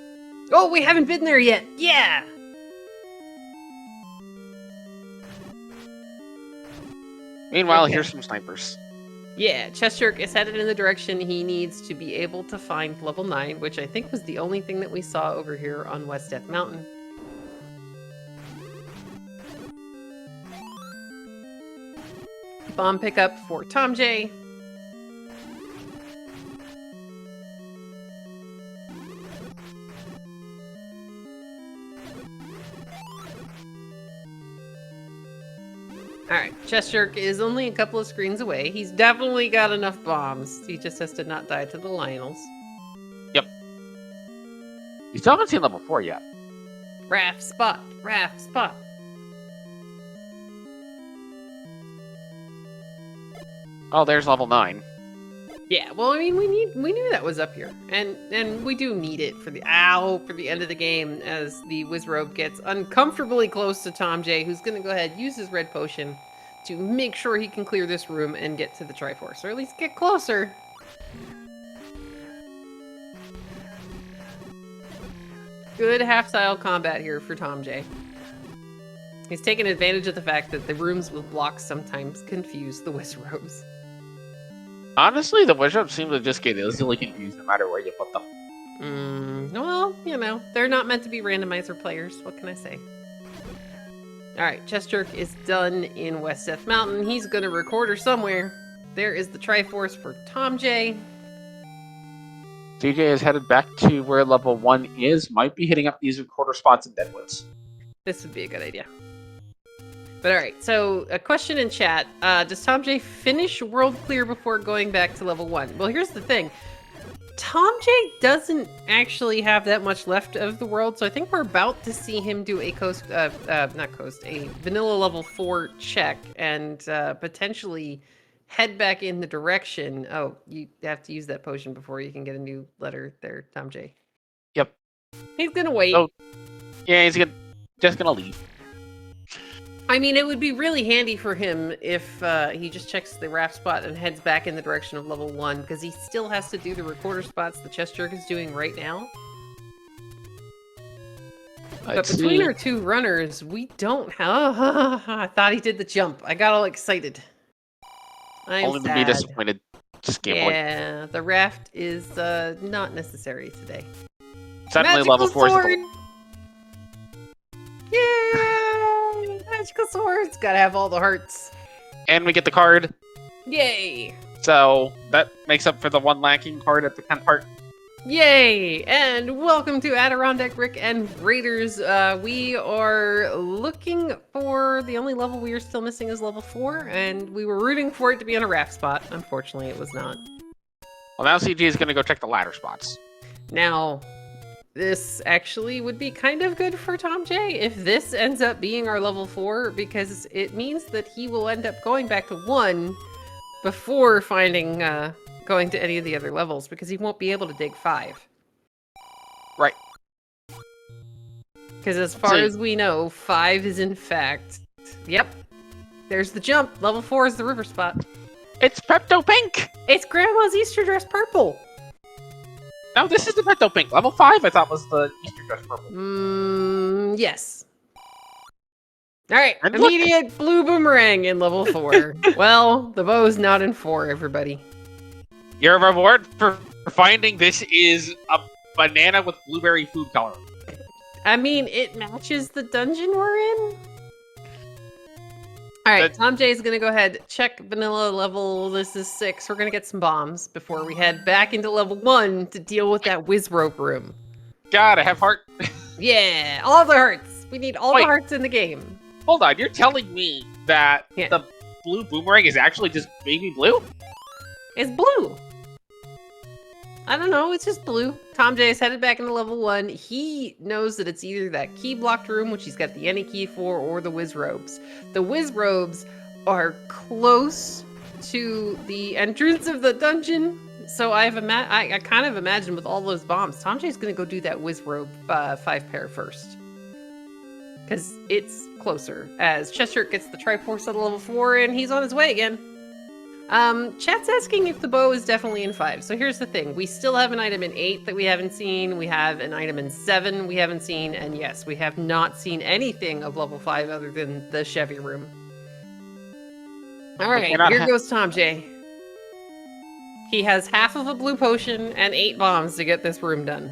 Oh, we haven't been there yet! Yeah! Meanwhile, Okay. here's some snipers. Yeah, chessjerk is headed in the direction he needs to be able to find level 9, which I think was the only thing that we saw over here on West Death Mountain. Bomb pickup for thomjay. Alright, chessjerk is only a couple of screens away. He's definitely got enough bombs. He just has to not die to the Lionels. Yep. You still haven't seen level 4 yet. Raft spot! Raft spot! Oh, there's level 9. Yeah, well, I mean, we knew that was up here, and we do need it for the end of the game as the Wizrobe gets uncomfortably close to thomjay, who's gonna go ahead use his red potion to make sure he can clear this room and get to the Triforce, or at least get closer. Good half-style combat here for thomjay. He's taking advantage of the fact that the rooms with blocks sometimes confuse the Wizrobes. Honestly, the Wizrobes seem to just get easily confused no matter where you put them. Well, you know, they're not meant to be randomizer players. What can I say? Alright, chessjerk is done in West Death Mountain. He's gonna record her somewhere. There is the Triforce for thomjay. DJ is headed back to where level 1 is. Might be hitting up these recorder spots in Deadwoods. This would be a good idea. But alright, so a question in chat. Does thomjay finish world clear before going back to level 1? Well, here's the thing. thomjay doesn't actually have that much left of the world, so I think we're about to see him do a a vanilla level 4 check and potentially head back in the direction. Oh, you have to use that potion before you can get a new letter there, thomjay. Yep. He's gonna wait. Oh, yeah, he's just gonna leave. I mean, it would be really handy for him if he just checks the raft spot and heads back in the direction of level 1, because he still has to do the recorder spots the chessjerk is doing right now. But between our two runners, we don't have... I thought he did the jump. I got all excited. I'm Only to be sad. disappointed. Just gambling. Yeah, the raft is not necessary today. Suddenly Magical level 4 sword! is the... Yay! Magical swords! Gotta have all the hearts. And we get the card. Yay! So that makes up for the one lacking card at the 10th part. Yay! And welcome to Adirondack Rick and Raiders. We are looking for the only level we are still missing is level 4, and we were rooting for it to be on a raft spot. Unfortunately, it was not. Well, now CG is going to go check the ladder spots. Now, this actually would be kind of good for thomjay if this ends up being our level 4, because it means that he will end up going back to 1 before finding going to any of the other levels, because he won't be able to dig 5. Right. Because as far as we know, 5 is in fact... Yep. There's the jump. Level 4 is the river spot. It's Pepto Pink! It's Grandma's Easter dress purple! No, this is the Pepto Pink. Level 5 I thought was the Easter dress purple. Yes. Alright, And look. immediate blue boomerang in level 4. Well, the bow's not in 4, everybody. Your reward for finding this is a banana with blueberry food coloring. I mean, it matches the dungeon we're in. All right, Tom J is going to go ahead, check vanilla level. This is 6. We're going to get some bombs before we head back into level 1 to deal with that whiz rope room. God, I have heart. Yeah, all the hearts. We need all the hearts in the game. Hold on, you're telling me that the blue boomerang is actually just baby blue? It's blue. I don't know, it's just blue. Tom J is headed back into level 1. He knows that it's either that key blocked room, which he's got the any key for, or the whiz robes. The whiz robes are close to the entrance of the dungeon, so I kind of imagine with all those bombs, Tom J's gonna go do that whiz robe 5-pair first. Because it's closer, as chessjerk gets the Triforce at level 4, and he's on his way again. Chat's asking if the bow is definitely in 5. So here's the thing. We still have an item in 8 that we haven't seen. We have an item in 7 we haven't seen. And yes, we have not seen anything of level 5 other than the Chevy room. All right, here goes Tom J. He has half of a blue potion and 8 bombs to get this room done.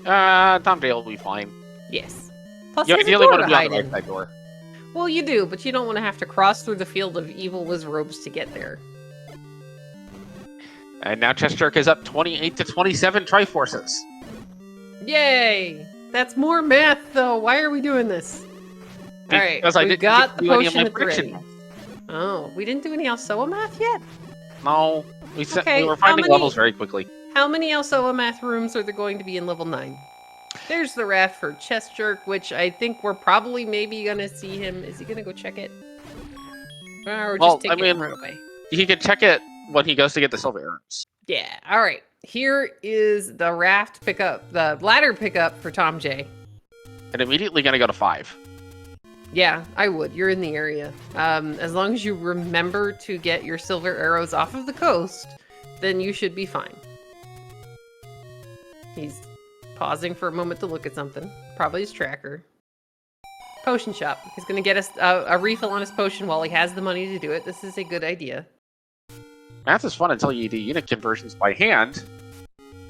Tom J will be fine. Yes. Plus, you ideally want to be on the right side door. Well, you do, but you don't want to have to cross through the field of evil whiz robes to get there. And now chessjerk is up 28 to 27 Triforces. Yay! That's more math, though. Why are we doing this? All right, we got the potion at the ready. Oh, we didn't do any Alsoa math yet? No, we were finding levels very quickly. How many Alsoa math rooms are there going to be in level 9? There's the raft for chessjerk, which I think we're probably maybe going to see him. Is he going to go check it? Or just take it right away? He can check it when he goes to get the silver arrows. Yeah, all right. Here is the raft pickup, the ladder pickup for Tom J. And immediately going to go to 5. Yeah, I would. You're in the area. As long as you remember to get your silver arrows off of the coast, then you should be fine. He's pausing for a moment to look at something. Probably his tracker. Potion shop. He's going to get us a refill on his potion while he has the money to do it. This is a good idea. Math is fun until you do unit conversions by hand.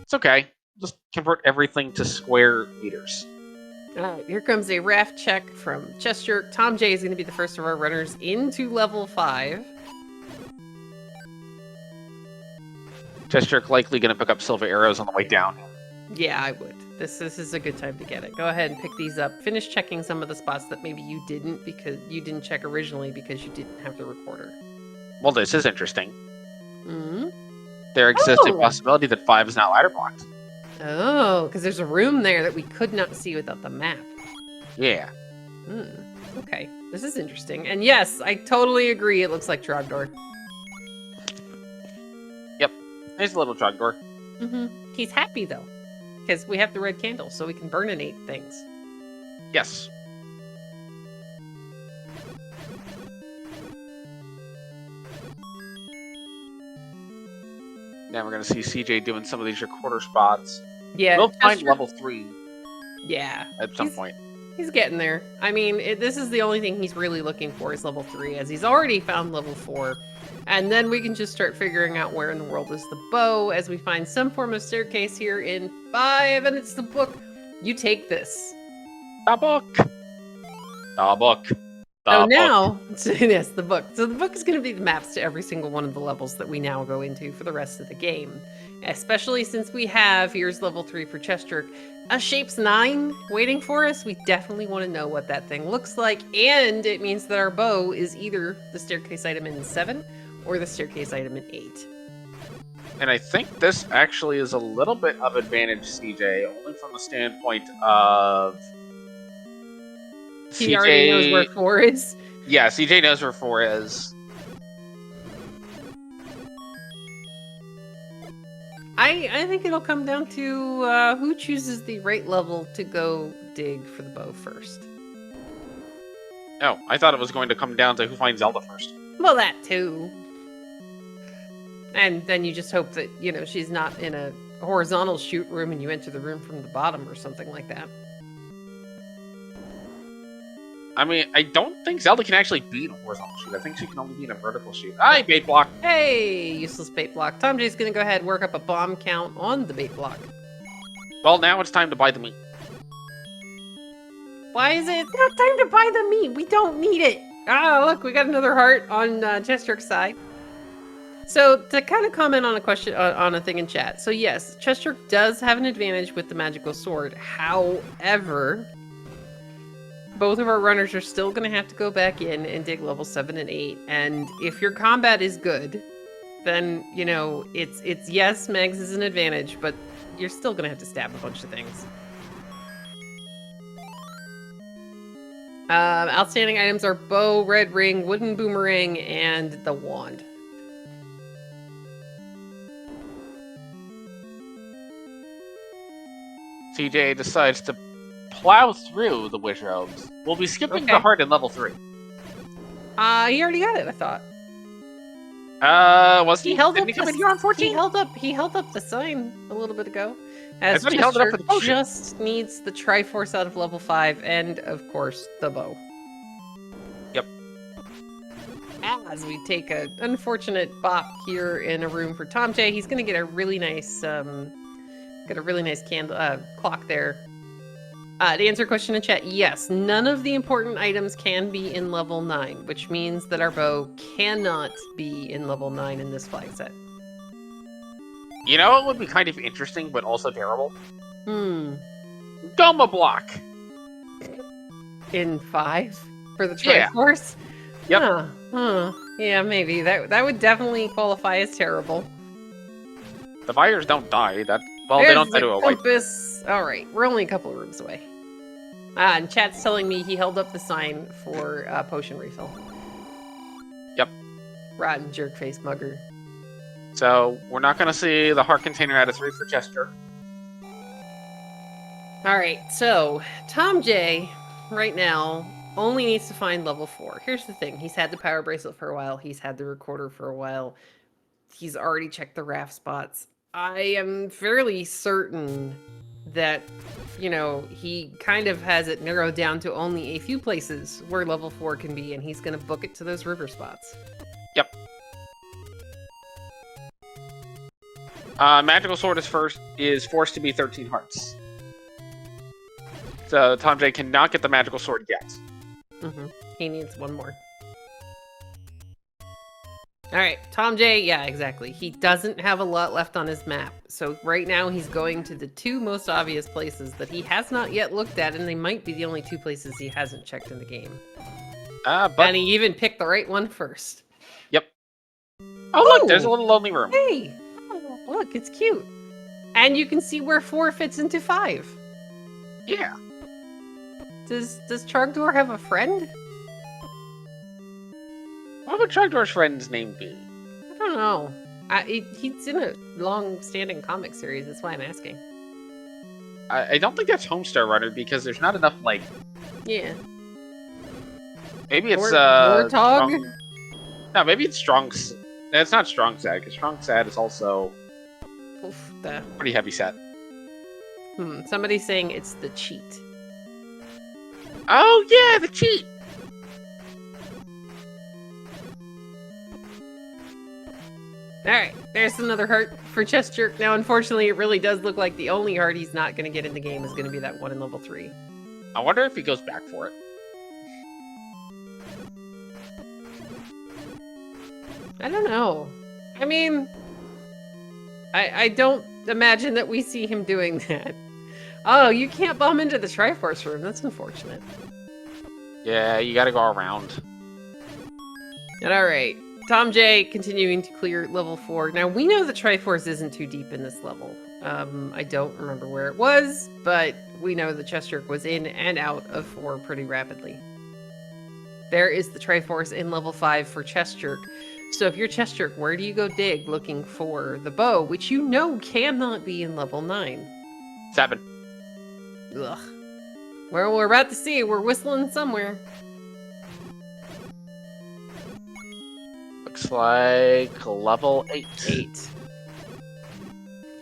It's okay. Just convert everything to square meters. Here comes a raft check from chessjerk. Tom J is going to be the first of our runners into level 5. chessjerk likely going to pick up silver arrows on the way down. Yeah, I would. This is a good time to get it. Go ahead and pick these up. Finish checking some of the spots that maybe you didn't because you didn't check originally because you didn't have the recorder. Well, this is interesting. Mm-hmm. There exists a possibility that 5 is not ladder blocked. Oh, because there's a room there that we could not see without the map. Yeah. Okay, this is interesting. And yes, I totally agree. It looks like Trogdor. Yep, there's a little Trogdor. He's happy though, because we have the red candle, so we can burninate things. Yes. Now we're going to see CJ doing some of these recorder spots. Yeah. We'll find level 3. Yeah. At some point. He's getting there. I mean, this is the only thing he's really looking for is level 3, as he's already found level 4. And then we can just start figuring out where in the world is the bow, as we find some form of staircase here in 5, and it's the book. You take this. The book. The book. So now, yes, the book. So the book is going to be the maps to every single one of the levels that we now go into for the rest of the game. Especially since we have, here's level 3 for chessjerk, a Shapes 9 waiting for us. We definitely want to know what that thing looks like. And it means that our bow is either the staircase item in 7 or the staircase item in 8. And I think this actually is a little bit of advantage, CJ, only from the standpoint of... He already knows where 4 is? Yeah, CJ knows where 4 is. I think it'll come down to who chooses the right level to go dig for the bow first. Oh, I thought it was going to come down to who finds Zelda first. Well, that too. And then you just hope that, you know, she's not in a horizontal shoot room and you enter the room from the bottom or something like that. I mean, I don't think Zelda can actually beat a horizontal shoot. I think she can only beat a vertical shoot. Hi, bait block. Hey, useless bait block. thomjay's gonna go ahead and work up a bomb count on the bait block. Well, now it's time to buy the meat. Why is it? It's not time to buy the meat. We don't need it. Ah, look, we got another heart on chessjerk's side. So to kind of comment on a question on a thing in chat. So yes, chessjerk does have an advantage with the magical sword. However, both of our runners are still going to have to go back in and dig level 7 and 8. And if your combat is good, then, you know, it's yes, Megs is an advantage, but you're still going to have to stab a bunch of things. Outstanding items are bow, red ring, wooden boomerang, and the wand. TJ decides to plow through the wish robes. We'll be skipping the heart in level 3. He already got it, I thought. Was he? Didn't he come in here on 14? He held up the sign a little bit ago. I thought he held it up for the potion. Just needs the Triforce out of level 5, and of course the bow. Yep. As we take an unfortunate bop here in a room for thomjay, he's gonna get a really nice candle clock there. To answer a question in chat, yes, none of the important items can be in level 9, which means that our bow cannot be in level 9 in this flag set. You know, it would be kind of interesting, but also terrible. Doma block! In 5? For the Triforce? Yep. Yeah, maybe. That would definitely qualify as terrible. The fires don't die. Well, There's they don't die to a white. Alright, we're only a couple of rooms away. And chat's telling me he held up the sign for potion refill. Yep. Rotten jerk-faced mugger. So, we're not going to see the heart container at a 3 for chessjerk. Alright, so, thomjay, right now, only needs to find level 4. Here's the thing. He's had the power bracelet for a while. He's had the recorder for a while. He's already checked the raft spots. I am fairly certain that, you know, he kind of has it narrowed down to only a few places where level 4 can be, and he's going to book it to those river spots. Yep. Magical sword is forced to be 13 hearts. So thomjay cannot get the magical sword yet. He needs one more. Alright, thomjay, yeah, exactly. He doesn't have a lot left on his map. So right now he's going to the 2 most obvious places that he has not yet looked at, and they might be the only 2 places he hasn't checked in the game. And he even picked the right one first. Yep. Oh, look, there's a little lonely room. Hey! Oh, look, it's cute. And you can see where 4 fits into 5. Yeah. Does Trogdor have a friend? What would Trogdor's friend's name be? I don't know. He's in a long-standing comic series, that's why I'm asking. I don't think that's Homestar Runner, because there's not enough, like... Yeah. Maybe it's, Warthog? No, maybe it's Strong... It's not Strong Sad, because Strong Sad is also... pretty heavy set. Somebody's saying it's the cheat. Oh, yeah, the cheat! Alright, there's another heart for chessjerk. Now, unfortunately, it really does look like the only heart he's not going to get in the game is going to be that one in level 3. I wonder if he goes back for it. I don't know. I mean, I don't imagine that we see him doing that. Oh, you can't bomb into the Triforce room. That's unfortunate. Yeah, you gotta go around. And alright, thomjay continuing to clear level 4. Now, we know the Triforce isn't too deep in this level. I don't remember where it was, but we know the chessjerk was in and out of 4 pretty rapidly. There is the Triforce in level 5 for chessjerk. So if you're chessjerk, where do you go dig looking for the bow, which you know cannot be in level 9? 7. Ugh. Well, we're about to see. We're whistling somewhere. Looks like level 8. 8.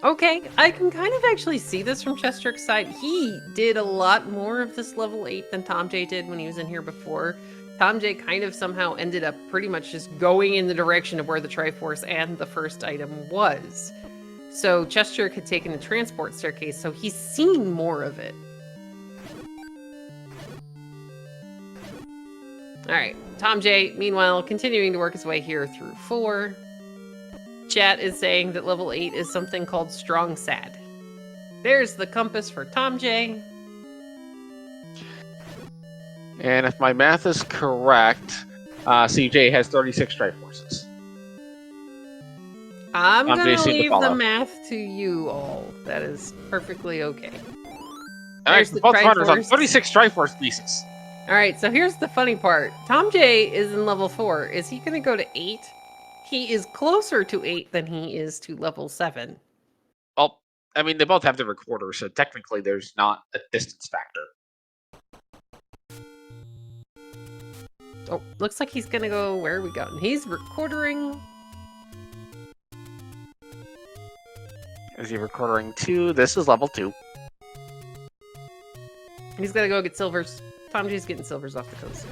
Okay, I can kind of actually see this from chessjerk's side. He did a lot more of this level 8 than thomjay did when he was in here before. thomjay kind of somehow ended up pretty much just going in the direction of where the Triforce and the first item was. So chessjerk had taken the transport staircase, so he's seen more of it. Alright, thomjay, meanwhile, continuing to work his way here through 4. Chat is saying that level 8 is something called Strong Sad. There's the compass for thomjay. And if my math is correct, CJ has 36 Triforces. I'm gonna leave the math to you all. That is perfectly okay. Alright, both runners on 36 Triforce pieces. Alright, so here's the funny part. thomjay is in level 4. Is he gonna go to 8? He is closer to 8 than he is to level 7. Well, I mean, they both have the recorder, so technically there's not a distance factor. Oh, looks like he's gonna go, where are we going? He's recording. Is he recording 2? This is level 2. He's gotta go get silvers. thomjay's getting silvers off the coast.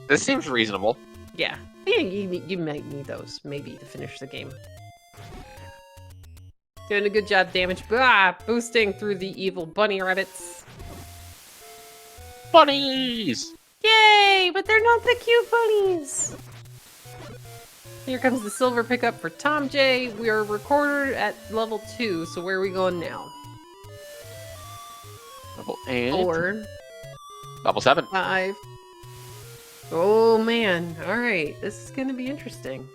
This seems reasonable. Yeah. You might need those, maybe, to finish the game. Doing a good job damage. Boosting through the evil bunny rabbits. Bunnies! Yay! But they're not the cute bunnies! Here comes the silver pickup for thomjay. We are recorded at level 2, so where are we going now? Level 8. 4. Level 7. 5. Oh man, alright, this is gonna be interesting.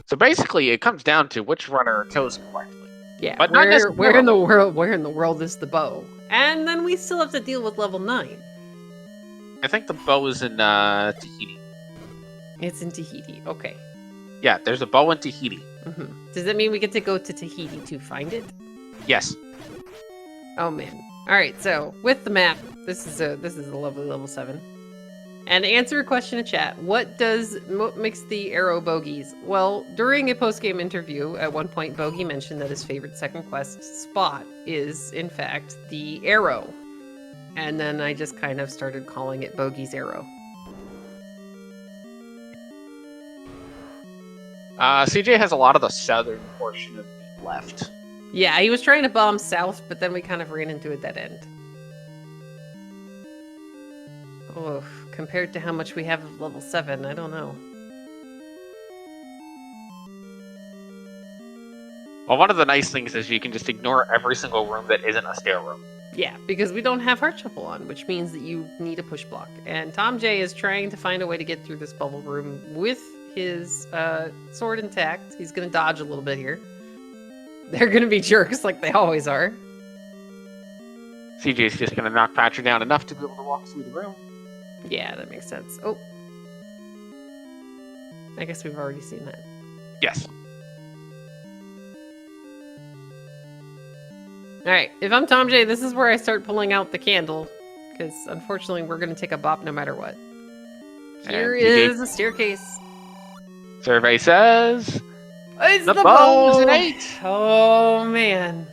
So basically, it comes down to which runner chose correctly. Yeah, but where in the world is the bow? And then we still have to deal with level 9. I think the bow is in Tahiti. It's in Tahiti, okay. Yeah, there's a bow in Tahiti. Does that mean we get to go to Tahiti to find it? Yes. Oh man. Alright, so with the map, this is a lovely level 7. And to answer a question in chat, what makes the arrow bogeys? Well, during a post-game interview, at one point Bogey mentioned that his favorite second quest spot is, in fact, the arrow. And then I just kind of started calling it Bogey's Arrow. CJ has a lot of the southern portion of the left. Yeah, he was trying to bomb south, but then we kind of ran into a dead end. Oh, compared to how much we have of level 7, I don't know. Well, one of the nice things is you can just ignore every single room that isn't a stair room. Yeah, because we don't have heart shuffle on, which means that you need a push block. And thomjay is trying to find a way to get through this bubble room with his sword intact. He's going to dodge a little bit here. They're going to be jerks like they always are. CJ's just going to knock Patrick down enough to be able to walk through the room. Yeah, that makes sense. Oh. I guess we've already seen that. Yes. Alright, if I'm thomjay, this is where I start pulling out the candle. Because, unfortunately, we're going to take a bop no matter what. Here is a staircase. Survey says... It's the bow's bow! an 8! Oh, man.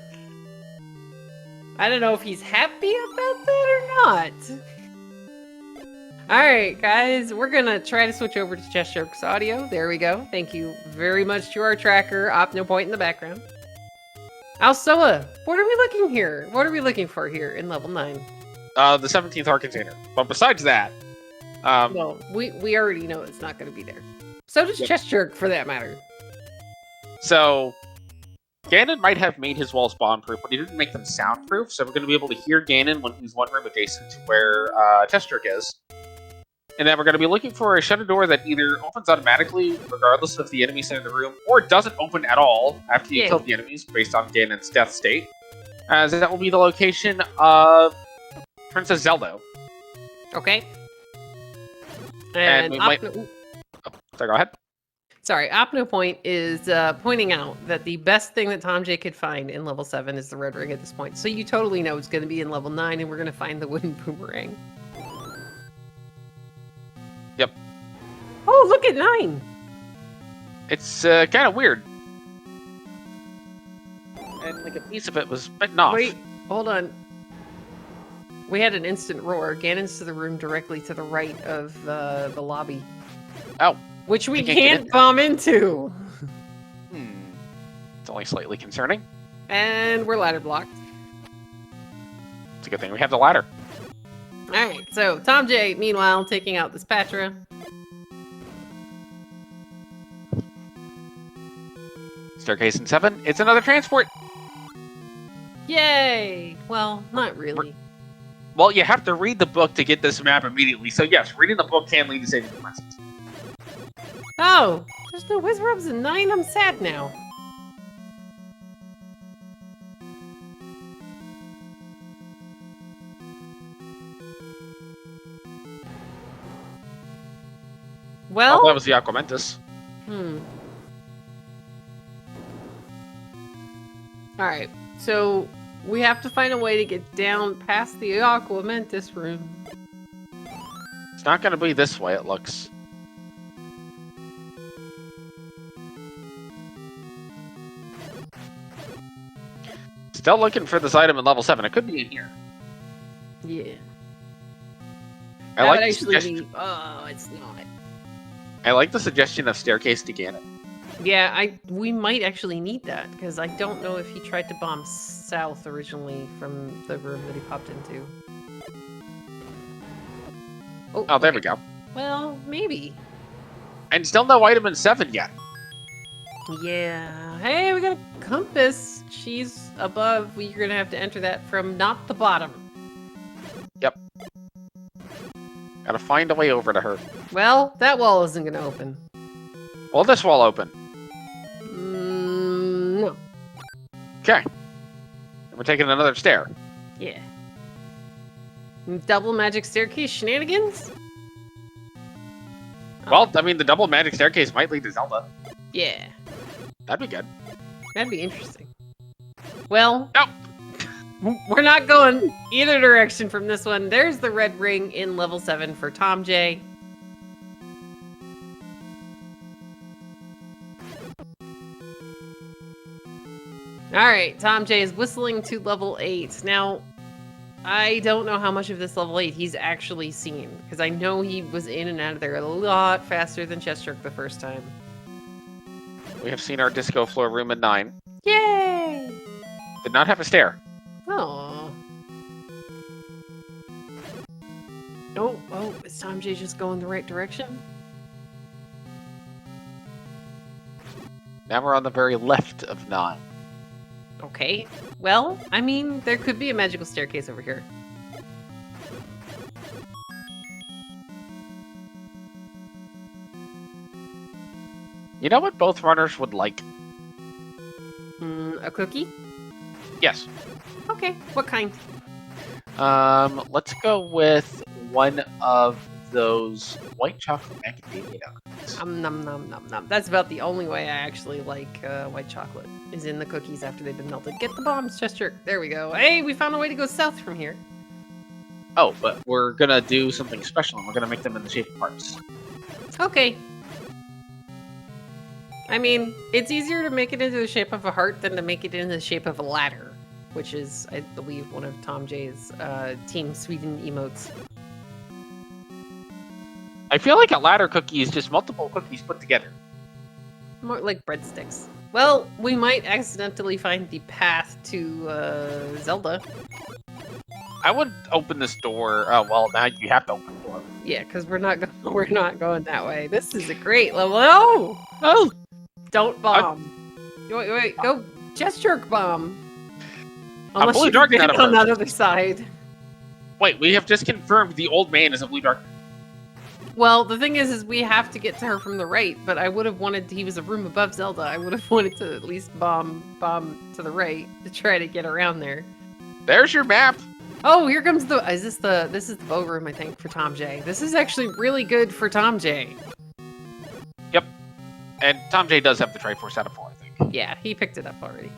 I don't know if he's happy about that or not. Alright, guys, we're going to try to switch over to chessjerk's audio. There we go. Thank you very much to our tracker, OpnoPoint in the background. Alsoa, what are we looking here? What are we looking for here in level 9? The 17th heart container. But besides that... well, we already know it's not going to be there. So does chessjerk, for that matter. So, Ganon might have made his walls bomb-proof, but he didn't make them soundproof, so we're going to be able to hear Ganon when he's one room adjacent to where chessjerk is. And then we're going to be looking for a shutter door that either opens automatically, regardless of the enemies in the room, or doesn't open at all after you kill the enemies, based on Ganon's death state. As that will be the location of Princess Zelda. Okay. And we might... sorry, go ahead. Sorry, OpnoPoint is pointing out that the best thing that thomjay could find in level 7 is the red ring at this point. So you totally know it's going to be in level 9, and we're going to find the wooden boomerang. Yep. Oh, look at 9! It's kind of weird. like a piece of it was bitten off. Wait, hold on. We had an instant roar. Ganon's to the room directly to the right of the lobby. Oh. Which we can't get can't in bomb into. It's only slightly concerning. And we're ladder blocked. It's a good thing we have the ladder. Alright, so thomjay, meanwhile, taking out this Patra. Staircase in 7. It's another transport. Yay! Well, not really. Well, you have to read the book to get this map immediately. So yes, reading the book can lead to saving the message. Oh! There's no Wizrubs in 9? I'm sad now. Well... Oh, that was the Aquamentus. Alright, so we have to find a way to get down past the Aquamentus room. It's not going to be this way, it looks. Still looking for this item in level 7. It could be in here. Yeah. I like the suggestion. Oh, it's not. I like the suggestion of staircase to Ganon. Yeah, we might actually need that, because I don't know if he tried to bomb south originally from the room that he popped into. Oh, there we go. Well, maybe. And still no item in 7 yet. Yeah. Hey, we got a compass. She's above. We're going to have to enter that from not the bottom. Yep. Gotta find a way over to her. Well, that wall isn't going to open. Will this wall open? No. Okay. We're taking another stair. Yeah. Double magic staircase shenanigans? Well, I mean, the double magic staircase might lead to Zelda. Yeah. That'd be good. That'd be interesting. Well, no. We're not going either direction from this one. There's the red ring in level 7 for thomjay. Alright, thomjay is whistling to level 8. Now, I don't know how much of this level 8 he's actually seen, because I know he was in and out of there a lot faster than chessjerk the first time. We have seen our disco floor room in 9. Yay! Did not have a stair. Oh. Oh, is thomjay just going the right direction? Now we're on the very left of 9. Okay. Well, I mean, there could be a magical staircase over here. You know what both runners would like? A cookie? Yes. Okay, what kind? Let's go with one of those white chocolate macadamia nuts. Nom nom nom nom. That's about the only way I actually like white chocolate, is in the cookies after they've been melted. Get the bombs, chessjerk. There we go. Hey, we found a way to go south from here. Oh, but we're gonna do something special, and we're gonna make them in the shape of hearts. Okay. I mean, it's easier to make it into the shape of a heart than to make it in the shape of a ladder, which is, I believe, one of thomjay's Team Sweden emotes. I feel like a ladder cookie is just multiple cookies put together. More like breadsticks. Well, we might accidentally find the path to Zelda. I would open this door. Oh, well, now you have to open the door. Yeah, because we're not going that way. This is a great level. Oh! Don't bomb. Wait, go chessjerk bomb. Unless blue you're dark on approach. that other side. Wait, we have just confirmed the old man is a blue dark. Well, the thing is we have to get to her from the right, but I would have wanted, he was a room above Zelda, I would have wanted to at least bomb to the right to try to get around there. There's your map. Oh, here comes this is the bow room, I think, for thomjay. This is actually really good for thomjay. Yep. And thomjay does have the Triforce out of 4, I think. Yeah, he picked it up already.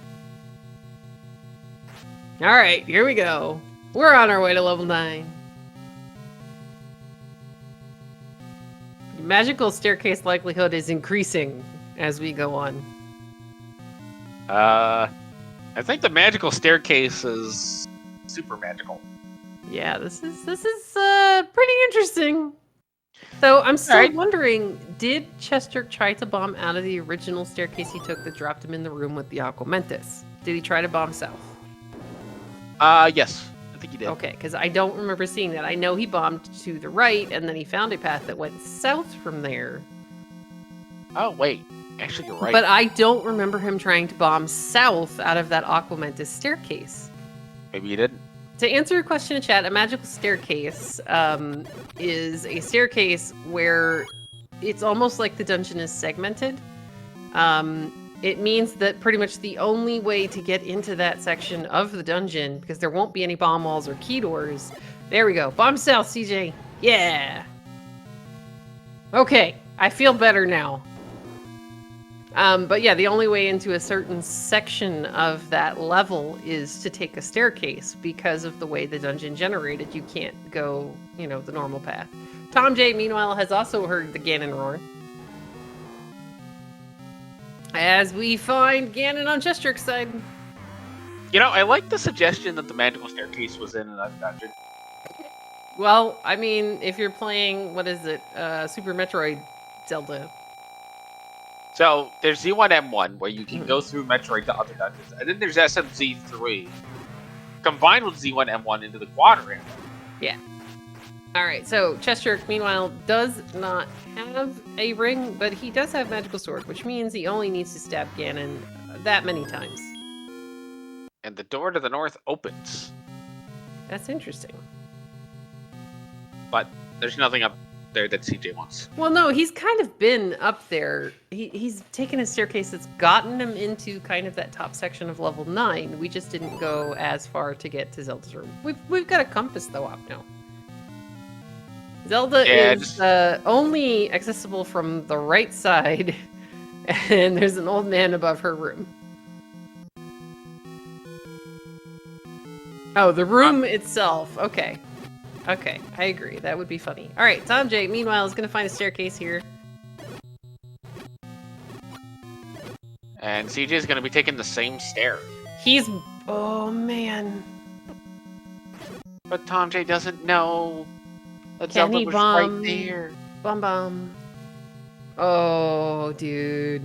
Alright, here we go. We're on our way to level 9. Magical staircase likelihood is increasing as we go on. I think the magical staircase is super magical. Yeah, this is pretty interesting. So I'm still wondering, did chessjerk try to bomb out of the original staircase he took that dropped him in the room with the Aquamentus? Did he try to bomb south? Yes. I think he did. Okay, because I don't remember seeing that. I know he bombed to the right, and then he found a path that went south from there. Oh, wait. Actually, you're right. But I don't remember him trying to bomb south out of that Aquamentus staircase. Maybe he didn't. To answer your question in chat, a magical staircase is a staircase where it's almost like the dungeon is segmented. It means that pretty much the only way to get into that section of the dungeon, because there won't be any bomb walls or key doors. There we go. Bomb south, CJ. Yeah. Okay. I feel better now. But yeah, the only way into a certain section of that level is to take a staircase because of the way the dungeon generated. You can't go, the normal path. thomjay, meanwhile, has also heard the Ganon roar. As we find Ganon on chessjerk's side. I like the suggestion that the magical staircase was in another dungeon. Well, I mean, if you're playing, Super Metroid Zelda. So, there's Z1M1, where you can go through Metroid to other dungeons. And then there's SMZ3, combined with Z1M1 into the quadrant. Yeah. Alright, so chessjerk, meanwhile, does not have a ring, but he does have magical sword, which means he only needs to stab Ganon that many times. And the door to the north opens. That's interesting. But there's nothing up there that CJ wants. Well, no, he's kind of been up there. He's taken a staircase that's gotten him into kind of that top section of level 9. We just didn't go as far to get to Zelda's room. We've got a compass, though, up now. Zelda is only accessible from the right side, and there's an old man above her room. Oh, the room itself. Okay. Okay, I agree. That would be funny. All right, thomjay, meanwhile, is going to find a staircase here. And CJ is going to be taking the same stair. Oh, man. But thomjay doesn't know that Can Zelda he was bomb? right there. Bomb. Oh, dude.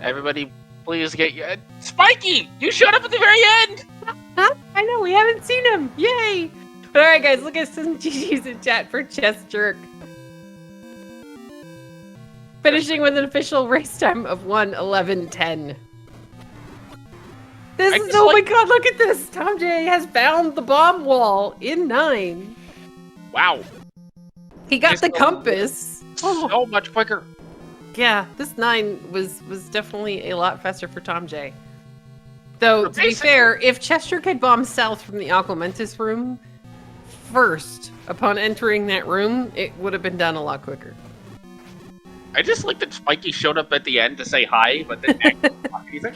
Everybody, please get you. Spiky! You showed up at the very end! I know, we haven't seen him. Yay! All right, guys, look at some GGs in chat for chessjerk. Finishing with an official race time of 1:11:10. Oh my god, look at this! thomjay has found the bomb wall in 9. Wow. He got the compass. So much quicker. Yeah, this 9 was definitely a lot faster for thomjay. Though, to be fair, if chessjerk had bombed south from the Aquamentus room first, upon entering that room, it would have been done a lot quicker. I just like that Spiky showed up at the end to say hi, but then actually not anything.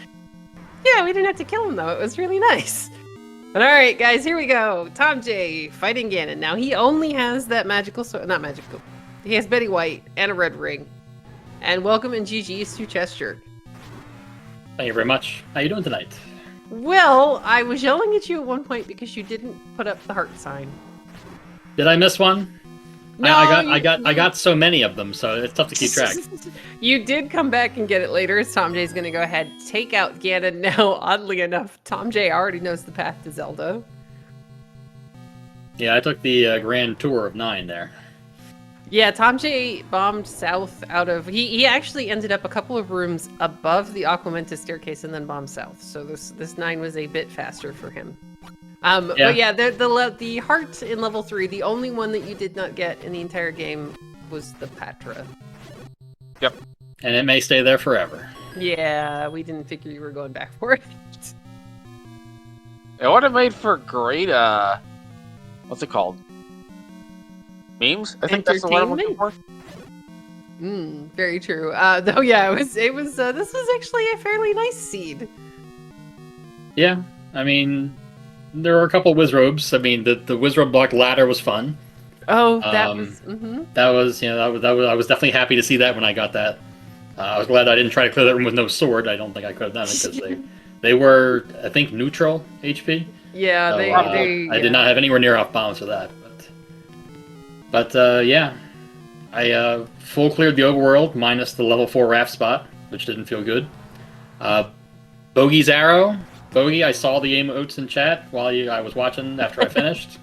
Yeah, we didn't have to kill him, though. It was really nice. But alright, guys, here we go. thomjay fighting Ganon. Now, he only has that magical sword. Not magical. He has Betty White and a red ring. And welcome and GG's to chessjerk. Thank you very much. How you doing tonight? Well, I was yelling at you at one point because you didn't put up the heart sign. Did I miss one? No, I got so many of them, so it's tough to keep track. You did come back and get it later. thomjay's going to go ahead take out Ganon now. Oddly enough, thomjay already knows the path to Zelda. Yeah, I took the grand tour of 9 there. Yeah, thomjay bombed south out of... He actually ended up a couple of rooms above the Aquamentus staircase and then bombed south. So this 9 was a bit faster for him. But yeah, the heart in level 3, the only one that you did not get in the entire game was the Patra. Yep. And it may stay there forever. Yeah, we didn't figure you were going back for it. It would have made for great, what's it called? Memes? I think that's the word I'm looking for. Very true. Though, yeah, this was actually a fairly nice seed. Yeah, I mean... There were a couple Wizrobes. I mean, the Wizrobe block ladder was fun. Oh, that was... That was, I was definitely happy to see that when I got that. I was glad I didn't try to clear that room with no sword. I don't think I could have done it because They were, I think, neutral HP. Yeah, So, I did not have anywhere near off bounds for that. But yeah, I full cleared the overworld minus the level 4 raft spot, which didn't feel good. Bogey's arrow. Bogey, I saw the emotes in chat while I was watching after I finished.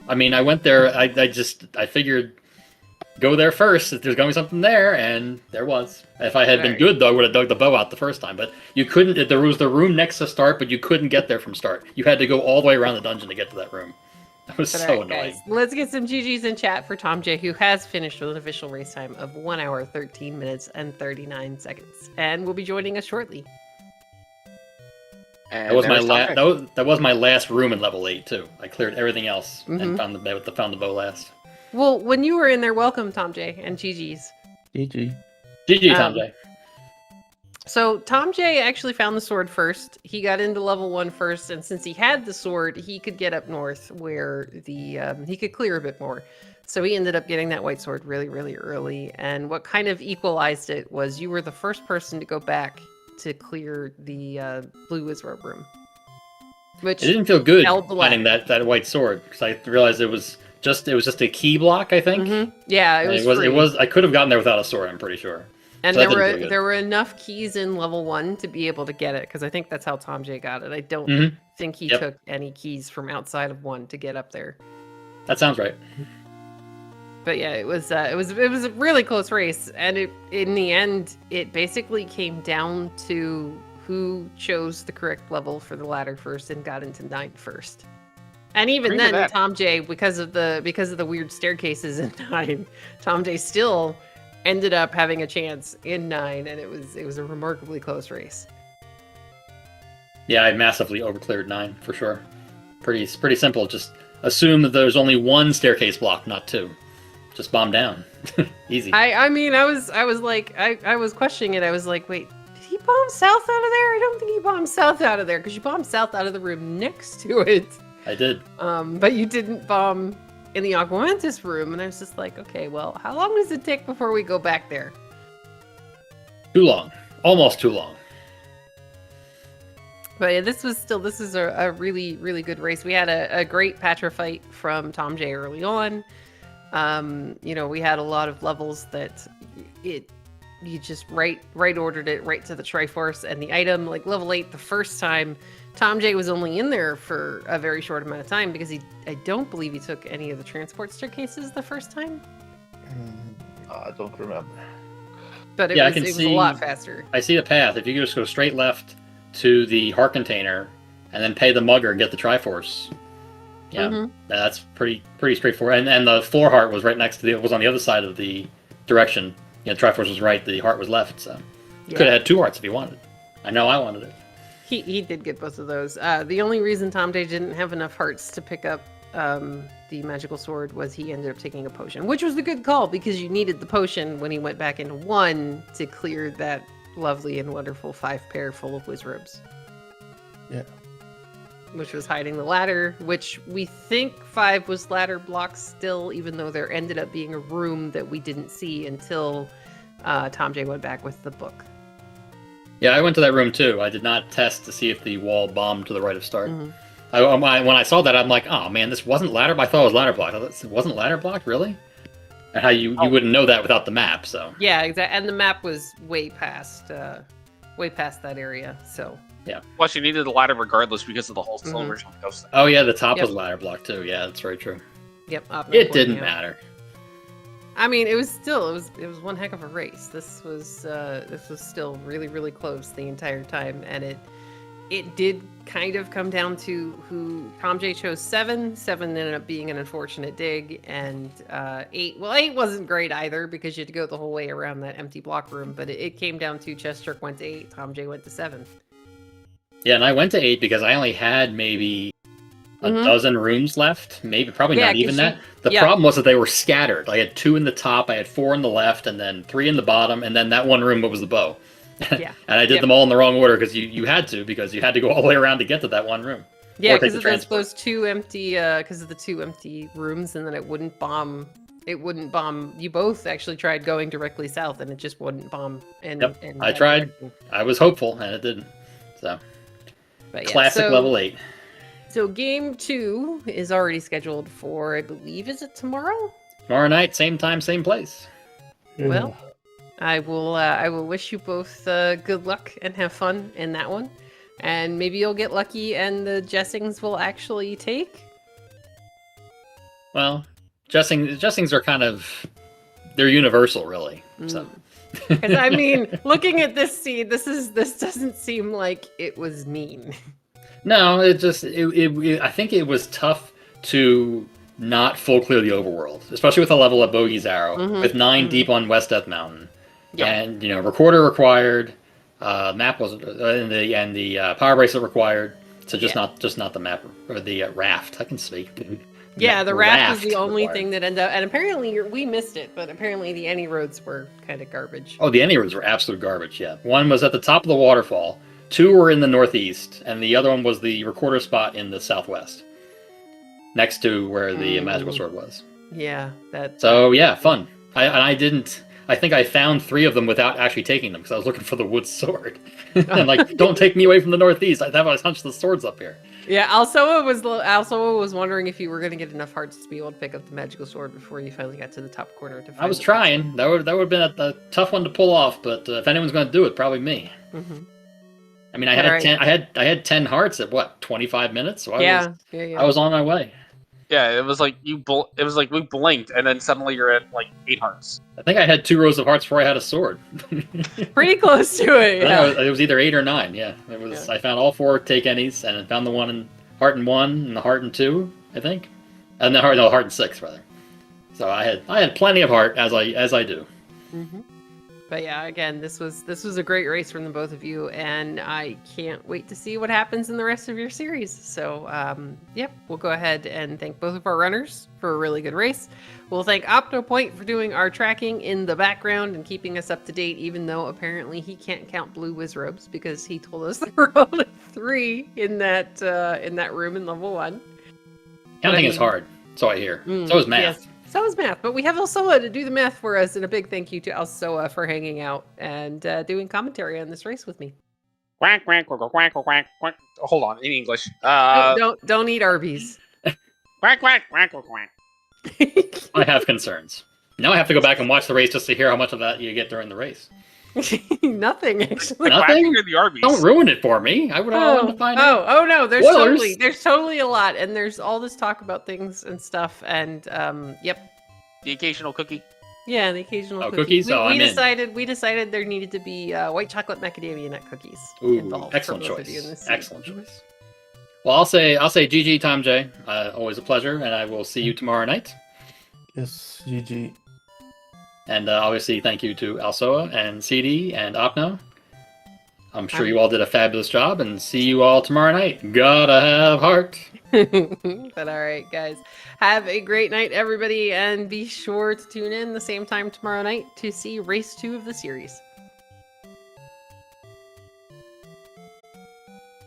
I mean, I went there. I figured go there first if there's going to be something there, and there was. If I had been good, though, I would have dug the bow out the first time. But you couldn't. There was the room next to start, but you couldn't get there from start. You had to go all the way around the dungeon to get to that room. That was so annoying. Guys, let's get some GGs in chat for Thomjay, who has finished with an official race time of 1 hour, 13 minutes, and 39 seconds, and will be joining us shortly. And that was my last. That was my last room in level 8 too. I cleared everything else and found the bow last. Well, when you were in there, welcome, Thomjay, and GG's. GG. GG, Thomjay. So Thomjay actually found the sword first. He got into level 1 first, and since he had the sword, he could get up north where he could clear a bit more. So he ended up getting that white sword really, really early. And what kind of equalized it was you were the first person to go back to clear the blue wizard room. Which it didn't feel good held the finding that white sword because I realized it was just a key block. I think. Yeah, it was. I could have gotten there without a sword. I'm pretty sure. And so there were enough keys in level 1 to be able to get it because I think that's how Thomjay got it. I don't think he took any keys from outside of 1 to get up there. That sounds right. But yeah, it was a really close race, and in the end it basically came down to who chose the correct level for the ladder first and got into 9 first. And even then, Thomjay, because of the weird staircases in 9, Thomjay still ended up having a chance in 9, and it was a remarkably close race. Yeah, I massively overcleared 9 for sure. Pretty simple. Just assume that there's only 1 staircase block, not 2. Just bomb down. Easy. I mean, I was questioning it. I was like, wait, did he bomb south out of there? I don't think he bombed south out of there because you bombed south out of the room next to it. I did. But you didn't bomb in the Aguamentis room, and I was just like, okay, well, how long does it take before we go back there? Too long. Almost too long. But yeah, this is a really, really good race. We had a great Patra fight from Thomjay early on. We had a lot of levels that you just right ordered it right to the Triforce and the item. Like level 8, the first time, Thomjay was only in there for a very short amount of time because I don't believe he took any of the transport staircases the first time. I don't remember. But it was a lot faster. I see the path. If you just go straight left to the heart container and then pay the mugger and get the Triforce. Yeah, that's pretty straightforward. And the 4 heart was right next to was on the other side of the direction. Yeah, Triforce was right, the heart was left. So could have had 2 hearts if he wanted. I know I wanted it. He did get both of those. The only reason Thomjay didn't have enough hearts to pick up the magical sword was he ended up taking a potion, which was a good call because you needed the potion when he went back into 1 to clear that lovely and wonderful 5 pair full of wizrobes. Yeah. Which was hiding the ladder, which we think 5 was ladder blocks still, even though there ended up being a room that we didn't see until Thomjay went back with the book. Yeah, I went to that room too. I did not test to see if the wall bombed to the right of start. When I saw that, I'm like, oh man, this wasn't ladder. I thought it was ladder block. It wasn't ladder block, really? And how you wouldn't know that without the map, so. Yeah, exactly. And the map was way past that area, so. Yeah. Plus, you needed the ladder regardless because of the whole original ghost thing. Oh yeah, the top was ladder block too. Yeah, that's very true. Yep. It didn't matter. I mean, it was one heck of a race. This was still really, really close the entire time, and it did kind of come down to who Thomjay chose. 7 ended up being an unfortunate dig, and 8. Well, 8 wasn't great either because you had to go the whole way around that empty block room. But it came down to chessjerk went to 8, Thomjay went to 7. Yeah, and I went to 8 because I only had maybe a dozen rooms left. Probably not even that. The problem was that they were scattered. I had 2 in the top, I had 4 in the left, and then 3 in the bottom, and then that one room was the bow. Yeah. And I did them all in the wrong order because you had to go all the way around to get to that one room. Yeah, because of those 2 empty because of the 2 empty rooms, and then it wouldn't bomb. You both actually tried going directly south, and it just wouldn't bomb. I tried. I was hopeful, and it didn't. So, But yeah, classic so- level 8. So game 2 is already scheduled for, I believe, is it tomorrow? Tomorrow night, same time, same place. Well, I will wish you both good luck and have fun in that one. And maybe you'll get lucky and the Jessings will actually take. Well, Jessings are kind of, they're universal, really. So. Because I mean, looking at this scene, this doesn't seem like it was mean. No, I think it was tough to not full clear the overworld, especially with a level of Bogey's Arrow, with 9 deep on West Death Mountain. Yeah. And, recorder required, map was, and the power bracelet required, so just not the map, or the raft. I can speak. Yeah, the raft was the only required. thing that ended up, and apparently we missed it, but apparently the any roads were kind of garbage. Oh, the any roads were absolute garbage, yeah. One was at the top of the waterfall, 2 were in the northeast, and the other one was the recorder spot in the southwest, next to where the magical sword was. Yeah, that. So yeah, fun. I think I found 3 of them without actually taking them because I was looking for the wood sword. And like, don't take me away from the northeast. I thought I was hunched the swords up here. Yeah, Alsoa was wondering if you were going to get enough hearts to be able to pick up the magical sword before you finally got to the top corner. To find I was trying. That would have been a tough one to pull off. But if anyone's going to do it, probably me. Mm-hmm. I mean, I had 10 hearts at what, 25 minutes. So I was on my way. Yeah, it was like it was like we blinked, and then suddenly you're at like 8 hearts. I think I had 2 rows of hearts before I had a sword. Pretty close to it. Yeah. It was either 8 or 9. Yeah, it was. Yeah. I found all 4 take any's, and I found the one in heart in 1 and the heart in 2, I think, and the heart in 6 rather. So I had plenty of heart as I do. Mm-hmm. But yeah, again, this was a great race from the both of you, and I can't wait to see what happens in the rest of your series. So, yep, we'll go ahead and thank both of our runners for a really good race. We'll thank OptoPoint for doing our tracking in the background and keeping us up to date, even though apparently he can't count blue Wizrobes because he told us there were only 3 in that room in level 1. Counting is hard, so I hear. So is math. Yes. So is math, but we have Alsoa to do the math for us, and a big thank you to Alsoa for hanging out and doing commentary on this race with me. Quack, quack, quack, quack, quack, quack. Hold on, in English. Don't eat Arby's. Quack, quack, quack, quack. I have concerns. Now I have to go back and watch the race just to hear how much of that you get during the race. Nothing, actually. Nothing? The Arby's. Don't ruin it for me. I would want to find out. Oh no, there's Spoilers. totally a lot, and there's all this talk about things and stuff, and yep. The occasional cookie. Yeah, the occasional cookies. We decided there needed to be white chocolate macadamia nut cookies involved. Excellent choice. Excellent choice. Well, I'll say GG, thomjay. Always a pleasure, and I will see you tomorrow night. Yes, GG. And obviously, thank you to Alsoa and CD and Opno. I'm sure you all did a fabulous job, and see you all tomorrow night. Gotta have heart. But all right, guys. Have a great night, everybody, and be sure to tune in the same time tomorrow night to see Race 2 of the series.